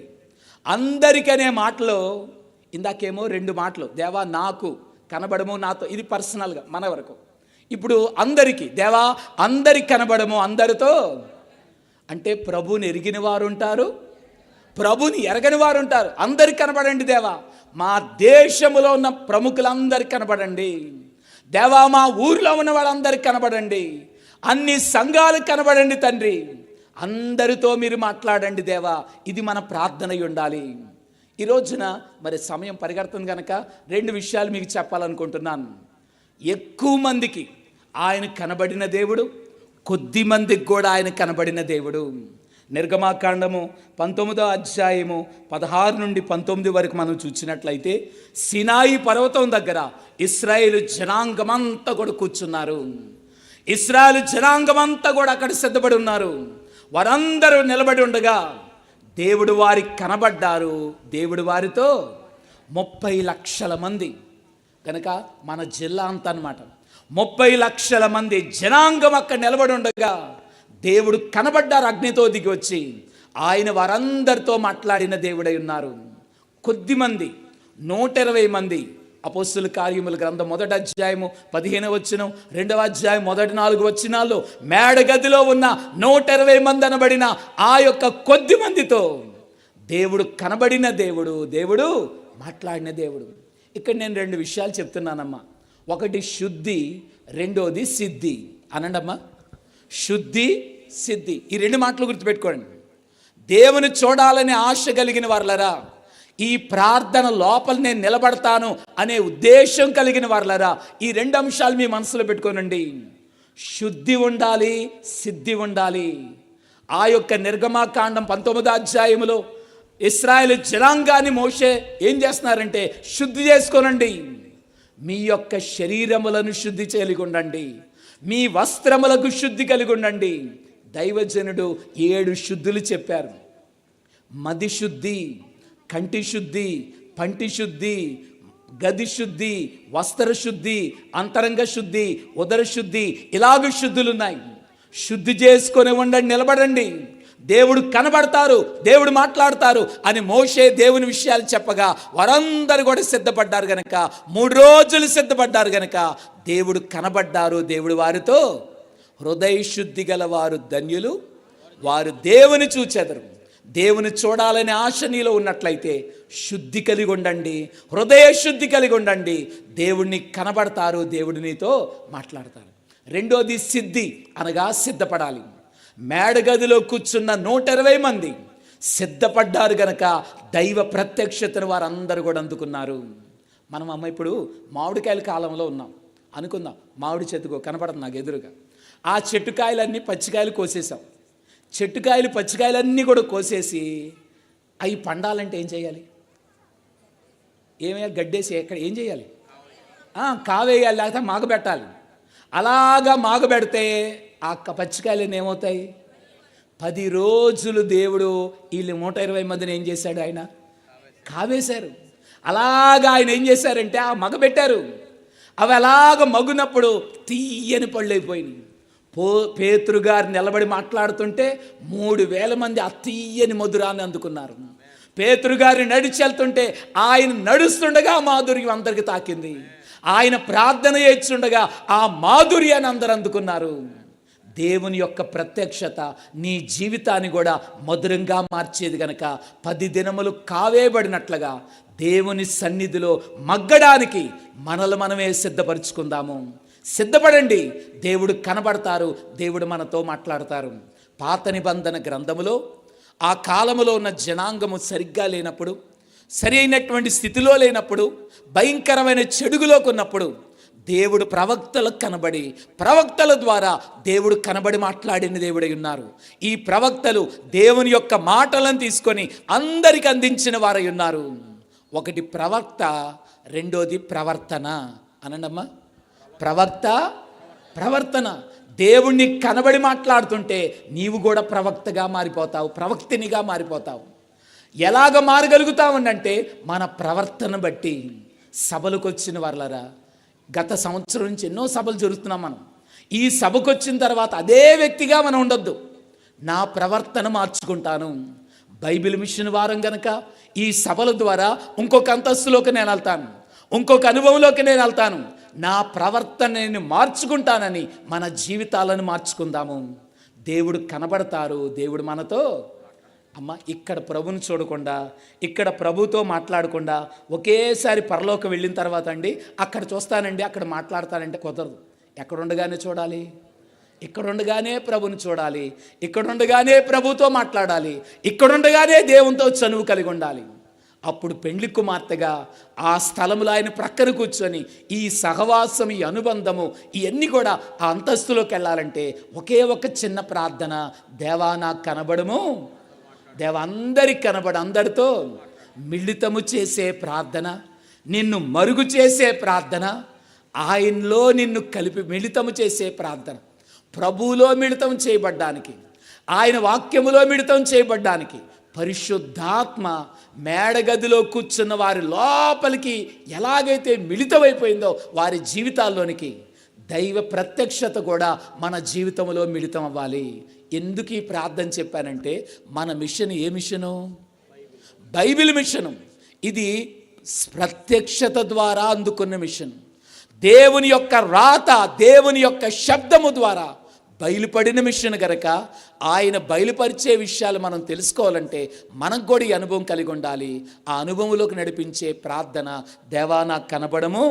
అందరికీ అనే మాటలో ఇందాకేమో 2 మాటలు, దేవా నాకు కనబడము, నాతో, ఇది పర్సనల్గా మన వరకు. ఇప్పుడు అందరికీ, దేవా అందరికి కనబడము, అందరితో అంటే ప్రభుని ఎరిగిన వారు ఉంటారు, ప్రభుని ఎరగని వారు ఉంటారు. అందరికి కనబడండి దేవా, మా దేశంలో ఉన్న ప్రముఖులందరికి కనబడండి దేవా, మా ఊరిలో ఉన్న వాళ్ళందరికి కనబడండి, అన్ని సంఘాలకు కనబడండి తండ్రి, అందరితో మీరు మాట్లాడండి దేవా. ఇది మన ప్రార్థన ఉండాలి. ఈ రోజున మరి సమయం పరిగెడుతుంది కనుక 2 విషయాలు మీకు చెప్పాలనుకుంటున్నాను. ఎక్కువ మందికి ఆయన కనబడిన దేవుడు, కొద్ది మందికి కూడా ఆయన కనబడిన దేవుడు. నిర్గమాకాండము 19వ అధ్యాయము 16 నుండి 19 వరకు మనం చూసినట్లయితే, సినాయి పర్వతం దగ్గర ఇశ్రాయేలు జనాంగమంతా కూడా కూర్చున్నారు. ఇశ్రాయేలు జనాంగమంతా కూడా అక్కడ సిద్ధపడి ఉన్నారు. వారందరూ నిలబడి ఉండగా దేవుడు వారికి కనబడ్డారు. దేవుడు వారితో 30 లక్షల మంది కనుక మన జిల్లా అంతా అన్నమాట, 30 లక్షల మంది జనాంగం అక్కడ నిలబడి ఉండగా దేవుడు కనబడ్డారు. అగ్నితో దిగి వచ్చి ఆయన వారందరితో మాట్లాడిన దేవుడై ఉన్నారు. కొద్దిమంది 120 మంది అపోస్తుల కార్యముల గ్రంథం 1వ అధ్యాయము 15వ వచనం, 2వ అధ్యాయం మొదటి 4 వచనాల్లో మేడగదిలో ఉన్న 120 మంది అనబడిన ఆ యొక్క కొద్ది మందితో దేవుడు కనబడిన దేవుడు, దేవుడు మాట్లాడిన దేవుడు. ఇక్కడ నేను 2 విషయాలు చెప్తున్నానమ్మా. ఒకటి శుద్ధి, రెండోది సిద్ధి. అనండమ్మా, శుద్ధి, సిద్ధి, ఈ 2 మాటలు గుర్తుపెట్టుకోండి. దేవుని చూడాలని ఆశ కలిగిన వారులరా, ఈ ప్రార్థన లోపల నేను నిలబడతాను అనే ఉద్దేశం కలిగిన వారులరా, ఈ 2 అంశాలు మీ మనసులో పెట్టుకోనండి. శుద్ధి ఉండాలి, సిద్ధి ఉండాలి. ఆ యొక్క నిర్గమాకాండం 19వ అధ్యాయములో ఇశ్రాయేలు జనాంగాన్ని మోషే ఏం చేస్తున్నారంటే, శుద్ధి చేసుకోనండి, మీ యొక్క శరీరములను శుద్ధి కలిగి ఉండండి, మీ వస్త్రములకు శుద్ధి కలిగి ఉండండి. దైవజనుడు 7 శుద్ధులు చెప్పారు. మది శుద్ధి, కంటి శుద్ధి, పంటి శుద్ధి, గది శుద్ధి, వస్త్ర శుద్ధి, అంతరంగ శుద్ధి, ఉదర శుద్ధి, ఇలాగ శుద్ధులు ఉన్నాయి. శుద్ధి చేసుకొని ఉండండి, నిలబడండి, దేవుడు కనబడతారు, దేవుడు మాట్లాడతారు అని మోషే దేవుని విషయాలు చెప్పగా వారందరూ కూడా సిద్ధపడ్డారు గనక, 3 రోజులు సిద్ధపడ్డారు గనక దేవుడు కనబడ్డారు. దేవుడు వారితో, హృదయ శుద్ధి గల వారు ధన్యులు, వారు దేవుని చూచెదరు. దేవుని చూడాలనే ఆశ నీలో ఉన్నట్లయితే శుద్ధి కలిగి ఉండండి, హృదయ శుద్ధి కలిగి ఉండండి, దేవుడిని కనబడతారు, దేవుడు నీతో మాట్లాడతారు. రెండోది సిద్ధి, అనగా సిద్ధపడాలి. మేడగదిలో కూర్చున్న 120 మంది సిద్ధపడ్డారు గనక దైవ ప్రత్యక్షతను వారందరూ కూడా అందుకున్నారు. మనం అమ్మ ఇప్పుడు మామిడికాయల కాలంలో ఉన్నాం అనుకుందాం. మామిడి చెట్టుకో కనపడుతుంది నాకు ఎదురుగా. ఆ చెట్టుకాయలన్నీ పచ్చికాయలు కోసేసాం. చెట్టుకాయలు పచ్చికాయలన్నీ కూడా కోసేసి అవి పండాలంటే ఏం చేయాలి? ఏమేయాలి? గడ్డేసి ఎక్కడ ఏం చేయాలి? కావేయాలి, లేకపోతే మాగబెట్టాలి. అలాగా మాగబెడితే ఆ పచ్చికాయలు ఏమవుతాయి? 10 రోజులు దేవుడు వీళ్ళు 120 మందిని ఏం చేశాడు? ఆయన కావేశారు. అలాగా ఆయన ఏం చేశారంటే ఆ మగబెట్టారు. అవి అలాగ మగునప్పుడు తీయని పళ్ళు అయిపోయినాయి. పేతురు గారు నిలబడి మాట్లాడుతుంటే 3000 మంది ఆ తీయని మధురాన్ని అందుకున్నారు. పేతురు గారు నడిచి వెళ్తుంటే ఆయన నడుస్తుండగా మాధుర్యం అందరికి తాకింది. ఆయన ప్రార్థన చేస్తుండగా ఆ మాధుర్యాన్ని అందరు అందుకున్నారు. దేవుని యొక్క ప్రత్యక్షత నీ జీవితాన్ని కూడా మధురంగా మార్చేది గనక 10 దినములు కావేయబడినట్లుగా దేవుని సన్నిధిలో మగ్గడానికి మనమే సిద్ధపరుచుకుందాము. సిద్ధపడండి. దేవుడు కనబడతారు, దేవుడు మనతో మాట్లాడతారు. పాత నిబంధన గ్రంథములో ఆ కాలములో ఉన్న జనాంగము సరిగ్గా లేనప్పుడు, సరి అయినటువంటి స్థితిలో లేనప్పుడు, భయంకరమైన చెడుగులోకి ఉన్నప్పుడు దేవుడు ప్రవక్తలకు కనబడి, ప్రవక్తల ద్వారా దేవుడు కనబడి మాట్లాడిన దేవుడై ఉన్నారు. ఈ ప్రవక్తలు దేవుని యొక్క మాటలను తీసుకొని అందరికి అందించిన వారై ఉన్నారు. ఒకటి ప్రవక్త, రెండోది ప్రవర్తన. అనండమ్మా, ప్రవక్త, ప్రవర్తన. దేవుణ్ణి కనబడి మాట్లాడుతుంటే నీవు కూడా ప్రవక్తగా మారిపోతావు, ప్రవక్తినిగా మారిపోతావు. ఎలాగ మారగలుగుతావునంటే మన ప్రవర్తన బట్టి. సభలకు వచ్చిన వాళ్ళరా, గత సంవత్సరం నుంచి ఎన్నో సభలు జరుగుతున్నాం మనం. ఈ సభకు వచ్చిన తర్వాత అదే వ్యక్తిగా మనం ఉండొద్దు. నా ప్రవర్తన మార్చుకుంటాను. బైబిల్ మిషన్ వారం గనక ఈ సభల ద్వారా ఇంకొక అంతస్తులోకి నేను వెళ్తాను, ఇంకొక అనుభవంలోకి నేను వెళ్తాను. నా ప్రవర్తన నేను మార్చుకుంటానని మన జీవితాలను మార్చుకుందాము. దేవుడు కనబడతారు, దేవుడు మనతో. అమ్మ, ఇక్కడ ప్రభుని చూడకుండా, ఇక్కడ ప్రభుతో మాట్లాడకుండా ఒకేసారి పరలోకి వెళ్ళిన తర్వాత అండి అక్కడ చూస్తానండి, అక్కడ మాట్లాడతానంటే కుదరదు. ఎక్కడుండగానే చూడాలి, ఇక్కడుండగానే ప్రభుని చూడాలి, ఇక్కడుండగానే ప్రభుతో మాట్లాడాలి, ఇక్కడుండగానే దేవునితో చనువు కలిగి ఉండాలి. అప్పుడు పెండ్లి కుమార్తెగా ఆ స్థలములో ఆయన ప్రక్కన కూర్చొని ఈ సహవాసం, ఈ అనుబంధము, ఇవన్నీ కూడా ఆ అంతస్తులోకి వెళ్ళాలంటే ఒకే ఒక చిన్న ప్రార్థన. దేవా నాకు కనబడము, దేవ అందరికి కనబడి అందరితో మిళితము చేసే ప్రార్థన, నిన్ను మరుగు చేసే ప్రార్థన, ఆయనలో నిన్ను కలిపి మిళితము చేసే ప్రార్థన. ప్రభువులో మిళితం చేయబడ్డానికి, ఆయన వాక్యములో మిళితం చేయబడ్డానికి పరిశుద్ధాత్మ మేడగదిలో కూర్చున్న వారి లోపలికి ఎలాగైతే మిళితమైపోయిందో వారి జీవితాల్లోనికి దైవ ప్రత్యక్షత కూడా మన జీవితంలో మిళితం అవ్వాలి. ఎందుకు ఈ ప్రార్థన చెప్పానంటే మన మిషన్ ఏ మిషను? Bible machine. ఇది ప్రత్యక్షత ద్వారా అందుకున్న మిషన్. దేవుని యొక్క రాత, దేవుని యొక్క శబ్దము ద్వారా బయలుపడిన మిషన్ గనక ఆయన బయలుపరిచే విషయాలు మనం తెలుసుకోవాలంటే మనకు కూడా ఈ అనుభవం కలిగి ఉండాలి. ఆ అనుభవంలోకి నడిపించే ప్రార్థన. దేవా నాకు కనబడము,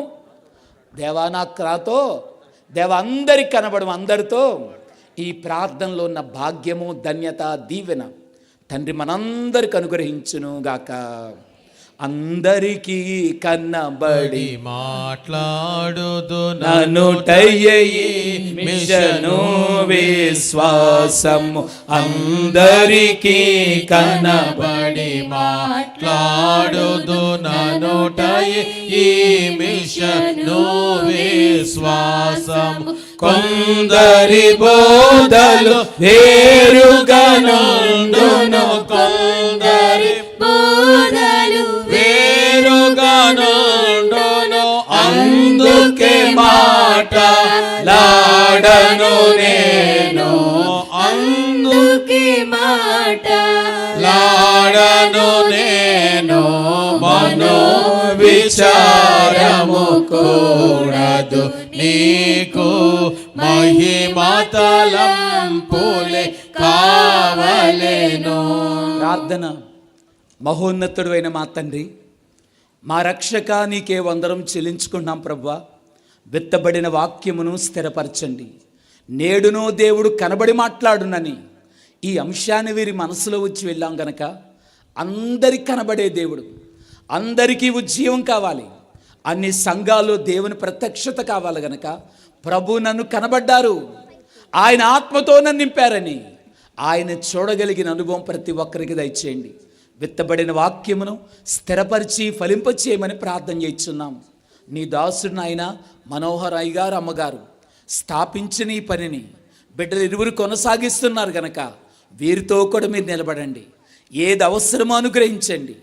దేవా నాకు రాతో, దేవా అందరికి కనబడము, అందరితో. ఈ ప్రార్థనలో ఉన్న భాగ్యము, ధన్యత, దీవెన తండ్రి మనందరికి అనుగ్రహించును గాక. అందరికీ కన్నబడి మాట్లాడుదు ననుటయ్యే మిషను విశ్వాసము. అందరికీ కన్నబడి మాట్లాడుదు ననుటయ్యే ఈ మిషను విశ్వాసము. కొందరి బోధలు వేరుగానుండును, కొందరి బోధలు వేరుగానుండును. అందుకే మాటలాడను నేను, అందుకే మాటలాడను నేను. మనో విచారము కూడదు నీకు, మహిమతలంపులే కావలెను. ప్రార్థన. మహోన్నతుడైన మా తండ్రి, మా రక్షక, నీకే వందనం చెల్లించుకున్నాం ప్రభువా. విత్తబడిన వాక్యమును స్థిరపరచండి. నేడునో దేవుడు కనబడి మాట్లాడునని ఈ అంశాన్ని వీరి మనసులో వచ్చి వెళ్ళాం గనక అందరికి కనబడే దేవుడు, అందరికీ ఉజ్జీవం కావాలి, అన్ని సంఘాల్లో దేవుని ప్రత్యక్షత కావాలి గనక ప్రభు నన్ను కనబడ్డారు, ఆయన ఆత్మతో నన్ను నింపారని ఆయన చూడగలిగిన అనుభవం ప్రతి ఒక్కరికి దయచేయండి. విత్తబడిన వాక్యమును స్థిరపరిచి ఫలింపచేయమని ప్రార్థన చేస్తున్నాం. నీ దాసుడిని ఆయన మనోహర్ అయ్యగారు అమ్మగారు స్థాపించిన ఈ పనిని బిడ్డలు ఇరువురు కొనసాగిస్తున్నారు గనక వీరితో కూడా మీరు నిలబడండి. ఏది అవసరమో అనుగ్రహించండి.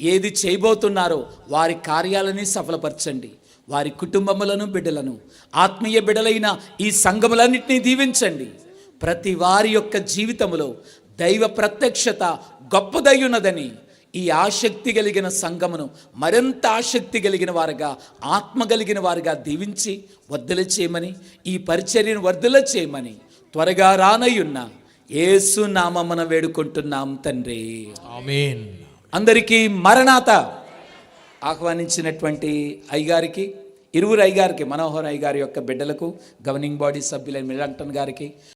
ఏది చేయబోతున్నారో వారి కార్యాలని సఫలపరచండి. వారి కుటుంబములను బిడ్డలను ఆత్మీయ బిడ్డలైన ఈ సంఘములన్నింటినీ దీవించండి. ప్రతి వారి యొక్క జీవితంలో దైవ ప్రత్యక్షత గొప్పదై ఉన్నదని ఈ ఆసక్తి కలిగిన సంఘమును మరింత ఆసక్తి కలిగిన వారుగా, ఆత్మ కలిగిన వారుగా దీవించి వర్ధల చేయమని, ఈ పరిచర్యను వర్ధల చేయమని త్వరగా రానయ్యున్న యేసు నామమున వేడుకుంటున్నాం తండ్రి, ఆమేన్. అందరికీ మరణాత. ఆహ్వానించినటువంటి అయ్యగారికి, ఇరువురు అయ్యగారికి, మనోహర్ అయ్యగారి యొక్క బిడ్డలకు, గవర్నింగ్ బాడీ సభ్యులైన మిలంటన్ గారికి,